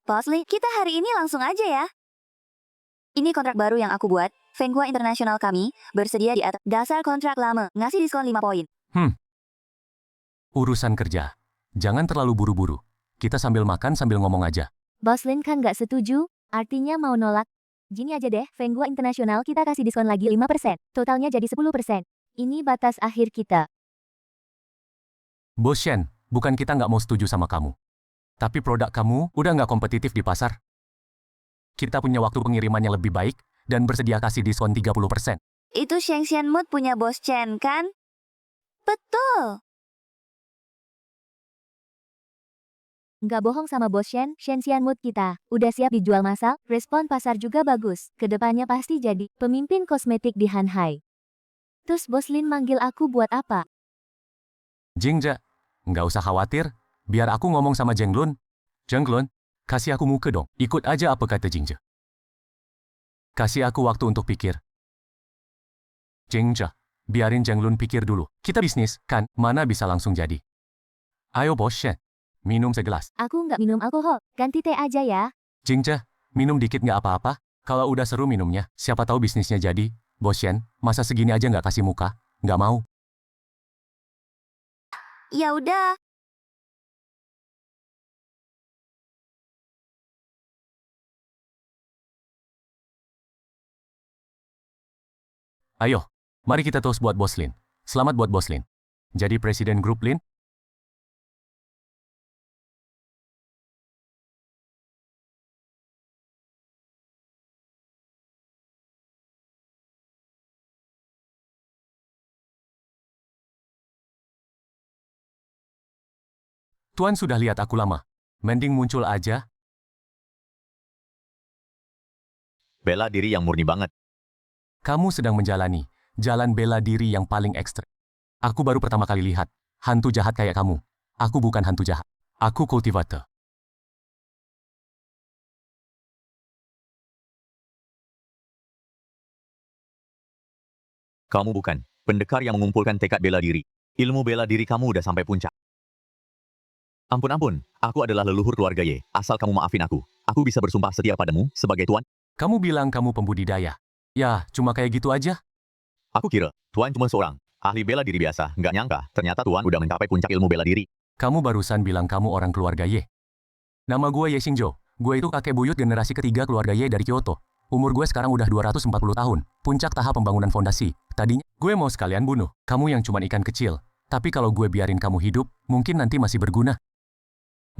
Bos Lee, kita hari ini langsung aja ya. Ini kontrak baru yang aku buat. Fenghua Internasional kami bersedia di atas dasar kontrak lama, ngasih diskon 5 poin. Urusan kerja. Jangan terlalu buru-buru. Kita sambil makan sambil ngomong aja. Bos Lin kan nggak setuju, artinya mau nolak. Gini aja deh, Fenghua Internasional kita kasih diskon lagi 5%, totalnya jadi 10%. Ini batas akhir kita. Bos Shen, bukan kita nggak mau setuju sama kamu. Tapi produk kamu udah nggak kompetitif di pasar. Kita punya waktu pengiriman yang lebih baik dan bersedia kasih diskon 30%. Itu Sheng Xianmut punya Bos Chen kan? Betul. Nggak bohong sama Bos Shen Xianmut kita. Udah siap dijual massal, respon pasar juga bagus. Kedepannya pasti jadi pemimpin kosmetik di Hanhai. Terus Bos Lin manggil aku buat apa? Jingja, nggak usah khawatir. Biar aku ngomong sama Jenglun. Jenglun, kasih aku muka dong. Ikut aja apa kata Jingja. Kasih aku waktu untuk pikir. Jingja, biarin Jenglun pikir dulu. Kita bisnis, kan? Mana bisa langsung jadi. Ayo Bos Shen, minum segelas. Aku nggak minum alkohol, ganti teh aja ya. Jingja, minum dikit nggak apa-apa. Kalau udah seru minumnya, siapa tahu bisnisnya jadi. Bos Shen, masa segini aja nggak kasih muka? Nggak mau. Ya udah. Ayo, mari kita toast buat Bos Lin. Selamat buat Bos Lin. Jadi presiden grup Lin? Tuan sudah lihat aku lama. Mending muncul aja. Bela diri yang murni banget. Kamu sedang menjalani jalan bela diri yang paling ekstrem. Aku baru pertama kali lihat hantu jahat kayak kamu. Aku bukan hantu jahat. Aku kultivator. Kamu bukan pendekar yang mengumpulkan tekad bela diri. Ilmu bela diri kamu udah sampai puncak. Ampun, aku adalah leluhur keluarga Ye. Asal kamu maafin aku. Aku bisa bersumpah setia padamu sebagai tuan. Kamu bilang kamu pembudidaya. Ya, cuma kayak gitu aja. Aku kira tuan cuma seorang ahli bela diri biasa. Nggak nyangka, ternyata tuan udah mencapai puncak ilmu bela diri. Kamu barusan bilang kamu orang keluarga Ye. Nama gue Ye Xingzhou. Gue itu kakek buyut generasi ketiga keluarga Ye dari Kyoto. Umur gue sekarang udah 240 tahun. Puncak tahap pembangunan fondasi. Tadinya, gue mau sekalian bunuh. Kamu yang cuma ikan kecil. Tapi kalau gue biarin kamu hidup, mungkin nanti masih berguna.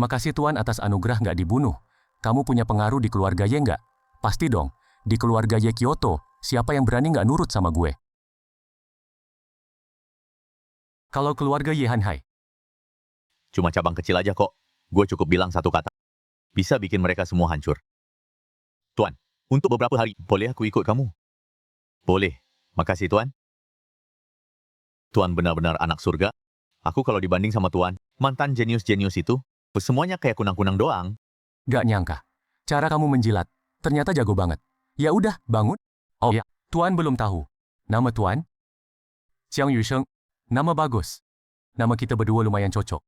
Makasih Tuan atas anugerah nggak dibunuh. Kamu punya pengaruh di keluarga Ye nggak? Pasti dong. Di keluarga Ye Kyoto, siapa yang berani nggak nurut sama gue? Kalau keluarga Ye Hanhai, Cuma cabang kecil aja kok. Gue cukup bilang satu kata. Bisa bikin mereka semua hancur. Tuan, untuk beberapa hari, boleh aku ikut kamu? Boleh. Makasih Tuan. Tuan benar-benar anak surga. Aku kalau dibanding sama Tuan, mantan jenius-jenius itu, semuanya kayak kunang-kunang doang. nggak nyangka. Cara kamu menjilat, ternyata jago banget. Ya udah, bangun. Oh ya, Tuan belum tahu. Nama Tuan? Xiang Yusheng. Nama bagus. Nama kita berdua lumayan cocok.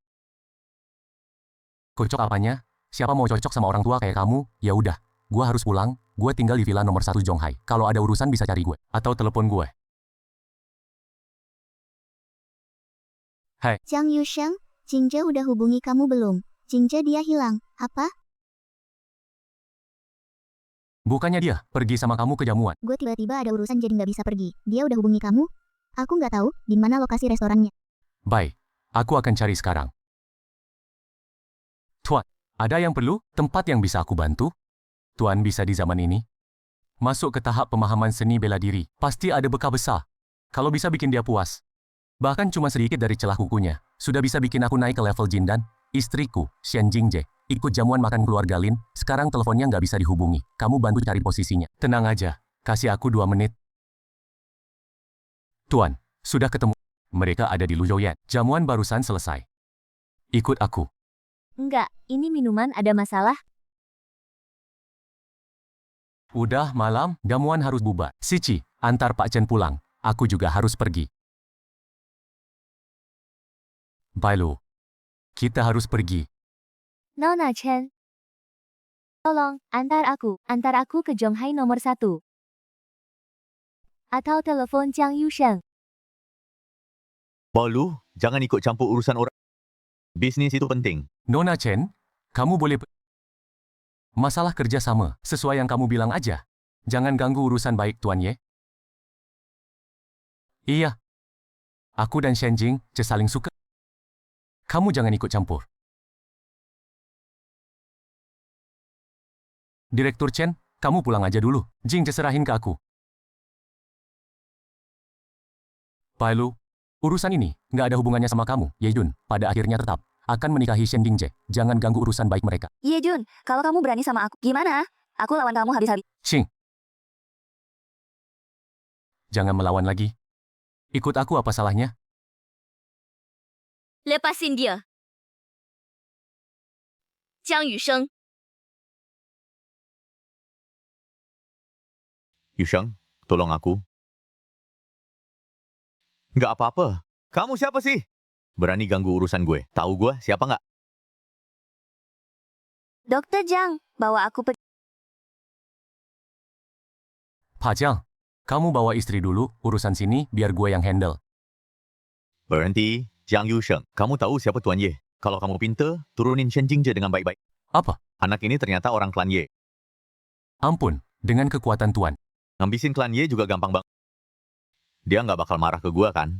Cocok apanya? Siapa mau cocok sama orang tua kayak kamu? Ya udah, gua harus pulang. Gua tinggal di villa nomor 1 Zhonghai. Kalau ada urusan bisa cari gue. Atau telepon gue. Jiang Yusheng, Jingja udah hubungi kamu belum? Jingja dia hilang. Apa? Bukannya dia pergi sama kamu ke jamuan. Gue tiba-tiba ada urusan jadi nggak bisa pergi. Dia udah hubungi kamu? Aku nggak tahu di mana lokasi restorannya. Bye. Aku akan cari sekarang. Tuan, ada yang perlu? Tempat yang bisa aku bantu? Tuan bisa di zaman ini? Masuk ke tahap pemahaman seni bela diri. Pasti ada bekal besar. Kalau bisa bikin dia puas. Bahkan cuma sedikit dari celah kukunya. Sudah bisa bikin aku naik ke level Jindan. Istriku, Shen Jingje, ikut jamuan makan keluarga Lin. Sekarang teleponnya nggak bisa dihubungi. Kamu bantu cari posisinya. Tenang aja. Kasih aku 2 menit. Tuan, sudah ketemu. Mereka ada di Lujoyan. Jamuan barusan selesai. Ikut aku. Enggak, ini minuman ada masalah. Udah malam, jamuan harus bubar. Sici, antar Pak Chen pulang. Aku juga harus pergi. Bailu, kita harus pergi. Nona Chen. Tolong, antar aku ke Zhonghai nomor 1. Atau telepon Jiang Yusheng. Balu, jangan ikut campur urusan orang. Bisnis itu penting. Nona Chen, kamu boleh... Masalah kerja sama, sesuai yang kamu bilang aja. Jangan ganggu urusan baik Tuan Ye. Iya. Aku dan Shen Jing saling suka. Kamu jangan ikut campur. Direktur Chen, kamu pulang aja dulu. Jing serahin ke aku. Bailu, urusan ini nggak ada hubungannya sama kamu, Ye Jun. Pada akhirnya tetap akan menikahi Shen Jingje. Jangan ganggu urusan baik mereka. Ye Jun, kalau kamu berani sama aku, gimana? Aku lawan kamu habis-habis. Xing. Jangan melawan lagi. Ikut aku apa salahnya? Lepasin dia. Jiang Yusheng. Yusheng, tolong aku. Nggak apa-apa. Kamu siapa sih? Berani ganggu urusan gue. Tahu gue siapa nggak? Dokter Jiang, bawa aku pergi. Pak Jiang, kamu bawa istri dulu, urusan sini biar gue yang handle. Berhenti, Jiang Yusheng. Kamu tahu siapa Tuan Ye? Kalau kamu pintar, turunin Shen Jingje dengan baik-baik. Apa? Anak ini ternyata orang klan Ye. Ampun, dengan kekuatan Tuan. Ngambisin klan Ye juga gampang banget. Dia nggak bakal marah ke gue kan?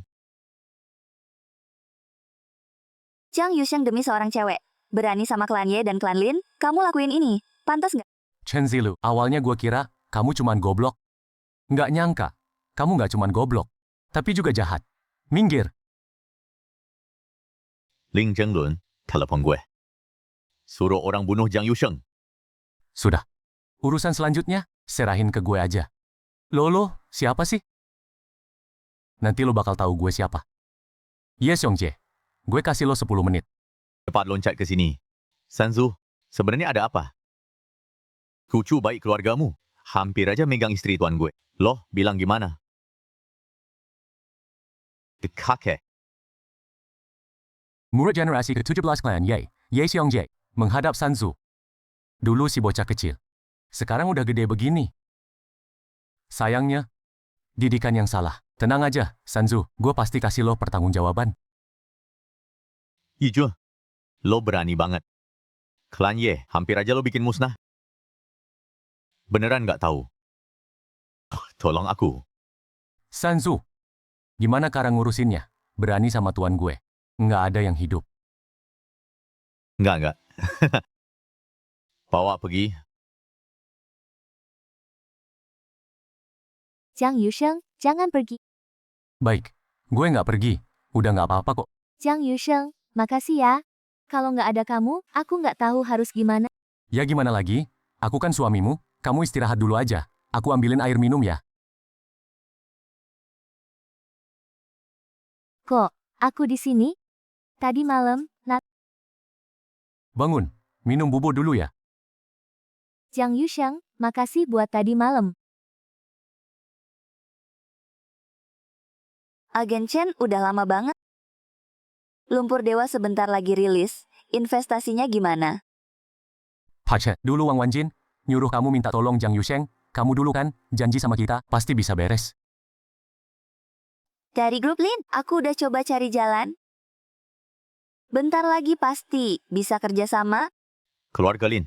Jiang Yusheng demi seorang cewek. Berani sama klan Ye dan klan Lin, kamu lakuin ini. Pantas nggak? Chen Zilu, awalnya gue kira kamu cuman goblok. Nggak nyangka, kamu nggak cuman goblok, tapi juga jahat. Minggir. Ling Zhenglun, telepon gue. Suruh orang bunuh Jiang Yusheng. Sudah. Urusan selanjutnya, serahin ke gue aja. Lo, siapa sih? Nanti lo bakal tahu gue siapa. Yes, Yongje. Gue kasih lo 10 menit. Cepat loncat ke sini. Sanzu, sebenarnya ada apa? Kucu baik keluargamu. Hampir aja megang istri tuan gue. Loh, bilang gimana? Kakek. Murid generasi ke-17 klan Ye Xiongjae, menghadap Sanzu. Dulu si bocah kecil. Sekarang udah gede begini. Sayangnya, didikan yang salah. Tenang aja, Sanzu, gue pasti kasih lo pertanggungjawaban. Ijo, lo berani banget. Klan Ye, hampir aja lo bikin musnah. Beneran nggak tahu? Tolong aku. Sanzu, gimana cara ngurusinnya? Berani sama tuan gue. Nggak ada yang hidup. Nggak. Bawa pergi. Jiang Yusheng, jangan pergi. Baik, gue nggak pergi. Udah nggak apa-apa kok. Jiang Yusheng, makasih ya. Kalau nggak ada kamu, aku nggak tahu harus gimana. Ya gimana lagi? Aku kan suamimu. Kamu istirahat dulu aja. Aku ambilin air minum ya. Kok, aku di sini? Tadi malam, Bangun, minum bubur dulu ya. Jiang Yusheng, makasih buat tadi malam. Agen Chen udah lama banget. Lumpur Dewa sebentar lagi rilis. Investasinya gimana? Pak Chen, dulu Wang Wanjin, nyuruh kamu minta tolong Jiang Yusheng. Kamu dulu kan, janji sama kita, pasti bisa beres. Dari grup Lin, aku udah coba cari jalan. Bentar lagi pasti bisa kerjasama. Keluarga Lin.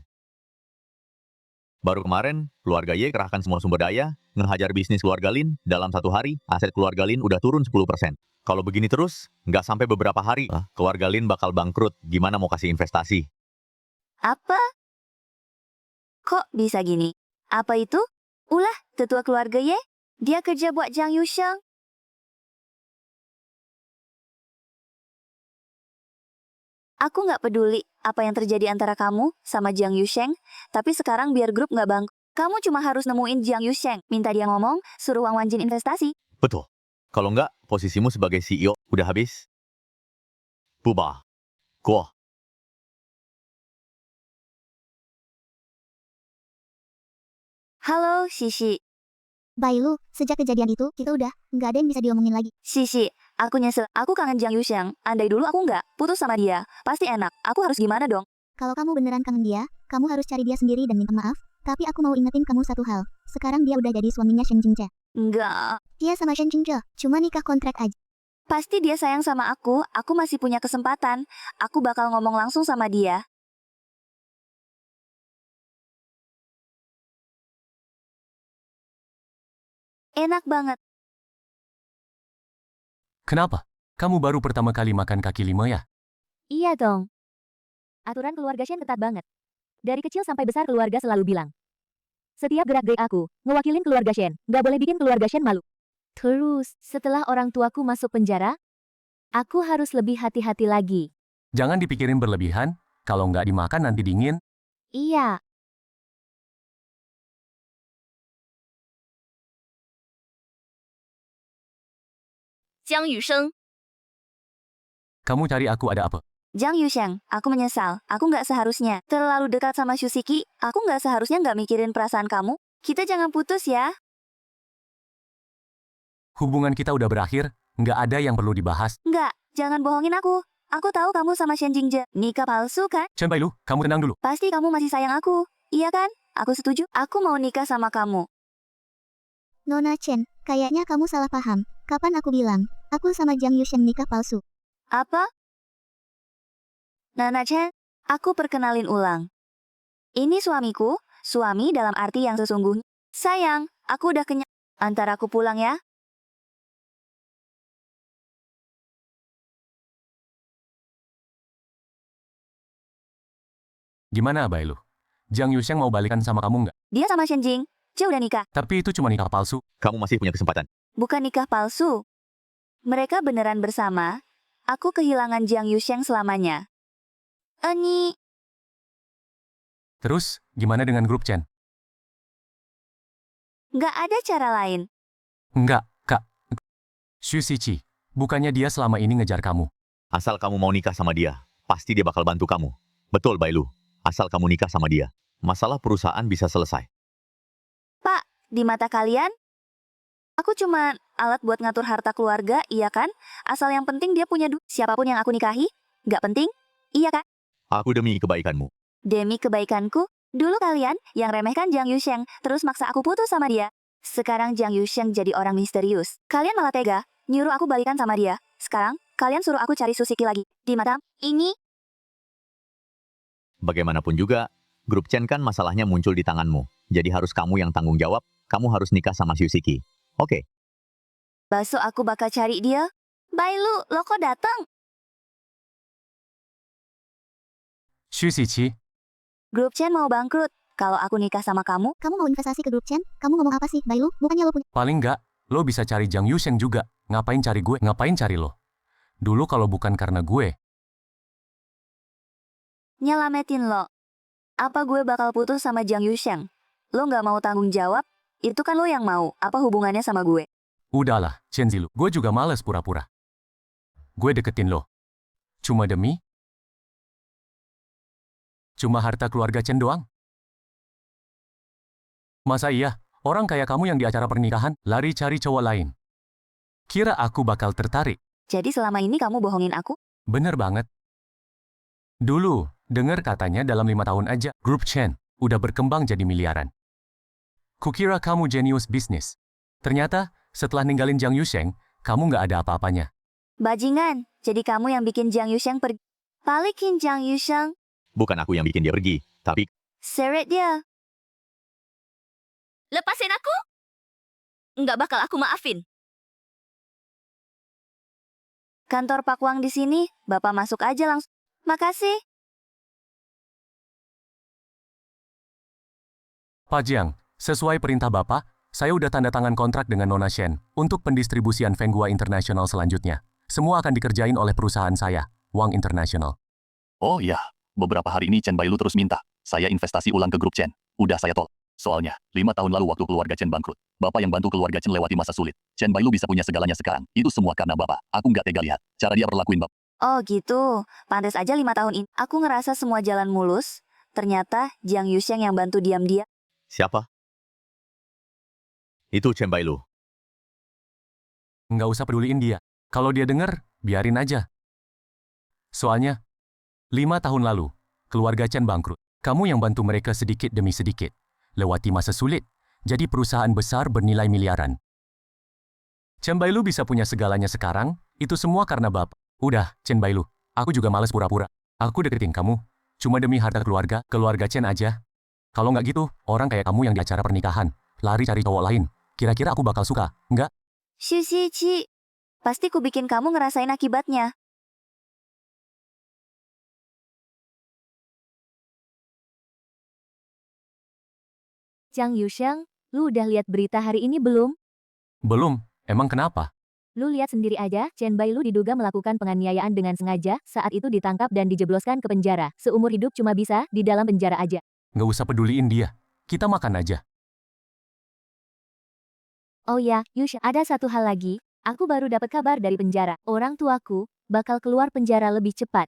Baru kemarin, keluarga Ye kerahkan semua sumber daya, ngehajar bisnis keluarga Lin, dalam 1 hari, aset keluarga Lin udah turun 10%. Kalau begini terus, nggak sampai beberapa hari, keluarga Lin bakal bangkrut. Gimana mau kasih investasi? Apa? Kok bisa gini? Apa itu? Ulah, tetua keluarga Ye? Dia kerja buat Jiang Yusheng. Aku nggak peduli apa yang terjadi antara kamu sama Jiang Yusheng, tapi sekarang biar grup nggak bangkrut. Kamu cuma harus nemuin Jiang Yusheng, minta dia ngomong, suruh Wang Wanjin investasi. Betul. Kalau enggak, posisimu sebagai CEO udah habis. Bubar. Go. Halo, Shishi. Bailu, sejak kejadian itu, kita udah nggak ada yang bisa diomongin lagi. Shishi, aku nyesel. Aku kangen Jiang Yusheng. Andai dulu aku nggak putus sama dia, pasti enak. Aku harus gimana dong? Kalau kamu beneran kangen dia, kamu harus cari dia sendiri dan minta maaf. Tapi aku mau ingetin kamu satu hal. Sekarang dia udah jadi suaminya Shen Jingzhe. Enggak. Dia sama Shen Jingzhe, cuma nikah kontrak aja. Pasti dia sayang sama aku masih punya kesempatan. Aku bakal ngomong langsung sama dia. Enak banget. Kenapa? Kamu baru pertama kali makan kaki lima ya? Iya dong. Aturan keluarga Shen ketat banget. Dari kecil sampai besar keluarga selalu bilang. Setiap gerak-gerik aku, ngewakilin keluarga Shen, nggak boleh bikin keluarga Shen malu. Terus, setelah orang tuaku masuk penjara, aku harus lebih hati-hati lagi. Jangan dipikirin berlebihan, kalau nggak dimakan nanti dingin. Iya, Jiang Yusheng. Kamu cari aku ada apa? Jiang Yusheng, aku menyesal. Aku nggak seharusnya terlalu dekat sama Shusiki. Aku nggak seharusnya nggak mikirin perasaan kamu. Kita jangan putus ya. Hubungan kita udah berakhir, nggak ada yang perlu dibahas. Nggak, jangan bohongin aku. Aku tahu kamu sama Shen Jingzhe. Nikah palsu kan? Chen Bailu, kamu tenang dulu. Pasti kamu masih sayang aku. Iya kan? Aku setuju. Aku mau nikah sama kamu. Nona Chen, kayaknya kamu salah paham. Kapan aku bilang, aku sama Jiang Yusheng nikah palsu? Apa? Nana Chen, aku perkenalin ulang. Ini suamiku, suami dalam arti yang sesungguhnya. Sayang, aku udah kenyang. Antar aku pulang ya. Gimana Bailu? Jiang Yusheng mau balikan sama kamu nggak? Dia sama Shen Jing. Dia udah nikah. Tapi itu cuma nikah palsu. Kamu masih punya kesempatan. Bukan nikah palsu. Mereka beneran bersama. Aku kehilangan Jiang Yusheng selamanya. Ini, Terus, gimana dengan grup Chen? nggak ada cara lain. Enggak, Kak. Xu Siqi, bukannya dia selama ini ngejar kamu. Asal kamu mau nikah sama dia, pasti dia bakal bantu kamu. Betul, Bailu. Asal kamu nikah sama dia, masalah perusahaan bisa selesai. Pak, di mata kalian, aku cuma alat buat ngatur harta keluarga, iya kan? Asal yang penting dia punya duit. Siapapun yang aku nikahi, nggak penting, iya kan? Aku demi kebaikanmu. Demi kebaikanku, dulu kalian yang remehkan Jiang Yusheng, terus maksa aku putus sama dia. Sekarang Jiang Yusheng jadi orang misterius. Kalian malah tega, nyuruh aku balikan sama dia. Sekarang, kalian suruh aku cari Susiki lagi. Di mata, ini, Bagaimanapun juga, grup Chen kan masalahnya muncul di tanganmu. Jadi harus kamu yang tanggung jawab, kamu harus nikah sama Shusiki. Oke, besok aku bakal cari dia. Bailu, lo kok datang? Xu Siqi, Grup Chen mau bangkrut. Kalau aku nikah sama kamu, Kamu mau investasi ke grup Chen? Kamu ngomong apa sih, Bailu? Bukannya lo punya... paling nggak, lo bisa cari Jiang Yusheng juga. Ngapain cari gue? Ngapain cari lo? Dulu kalau bukan karena gue, nyelamatin lo. Apa gue bakal putus sama Jiang Yusheng? Lo nggak mau tanggung jawab? Itu kan lo yang mau. Apa hubungannya sama gue? udahlah, Chen Zilu. Gue juga males pura-pura. Gue deketin lo. Cuma demi? Cuma harta keluarga Chen doang? Masa iya, orang kayak kamu yang di acara pernikahan, lari cari cowok lain? Kira aku bakal tertarik? Jadi selama ini kamu bohongin aku? Bener banget. Dulu, dengar katanya dalam 5 tahun aja, grup Chen udah berkembang jadi miliaran. Kukira kamu jenius bisnis. Ternyata, setelah ninggalin Jiang Yusheng, kamu nggak ada apa-apanya. Bajingan, jadi kamu yang bikin Jiang Yusheng pergi. Balikin Jiang Yusheng, bukan aku yang bikin dia pergi, tapi seret dia. Lepasin aku? Nggak bakal aku maafin. Kantor Pak Wang di sini, Bapak masuk aja langsung. Makasih. Pak Jiang, sesuai perintah Bapak, saya udah tanda tangan kontrak dengan Nona Shen untuk pendistribusian Fenghua International selanjutnya. Semua akan dikerjain oleh perusahaan saya, Wang International. Oh iya, beberapa hari ini Chen Bailu terus minta saya investasi ulang ke grup Chen. Udah saya tolak. Soalnya, 5 tahun lalu waktu keluarga Chen bangkrut, Bapak yang bantu keluarga Chen lewati masa sulit. Chen Bailu bisa punya segalanya sekarang. Itu semua karena Bapak. Aku nggak tega lihat cara dia perlakuin Bapak. Oh gitu, pantas aja 5 tahun ini. Aku ngerasa semua jalan mulus. Ternyata Jiang Yuxiang yang bantu diam-diam. Siapa? Itu Chen Bailu. Nggak usah peduliin dia. Kalau dia denger, biarin aja. Soalnya, 5 tahun lalu, keluarga Chen bangkrut. Kamu yang bantu mereka sedikit demi sedikit. Lewati masa sulit, jadi perusahaan besar bernilai miliaran. Chen Bailu bisa punya segalanya sekarang, itu semua karena Bapak. Udah, Chen Bailu, aku juga males pura-pura. Aku deketin kamu, cuma demi harta keluarga Chen aja. Kalau nggak gitu, orang kayak kamu yang di acara pernikahan, lari cari cowok lain. Kira-kira aku bakal suka, nggak? Ci. Pasti ku bikin kamu ngerasain akibatnya. Jiang Yuxiang, lu udah lihat berita hari ini belum? Belum, emang kenapa? Lu lihat sendiri aja, Chen Bailu diduga melakukan penganiayaan dengan sengaja, saat itu ditangkap dan dijebloskan ke penjara. Seumur hidup cuma bisa di dalam penjara aja. Nggak usah peduliin dia. Kita makan aja. Oh ya, Yuxiang, ada satu hal lagi. Aku baru dapat kabar dari penjara. Orang tuaku bakal keluar penjara lebih cepat.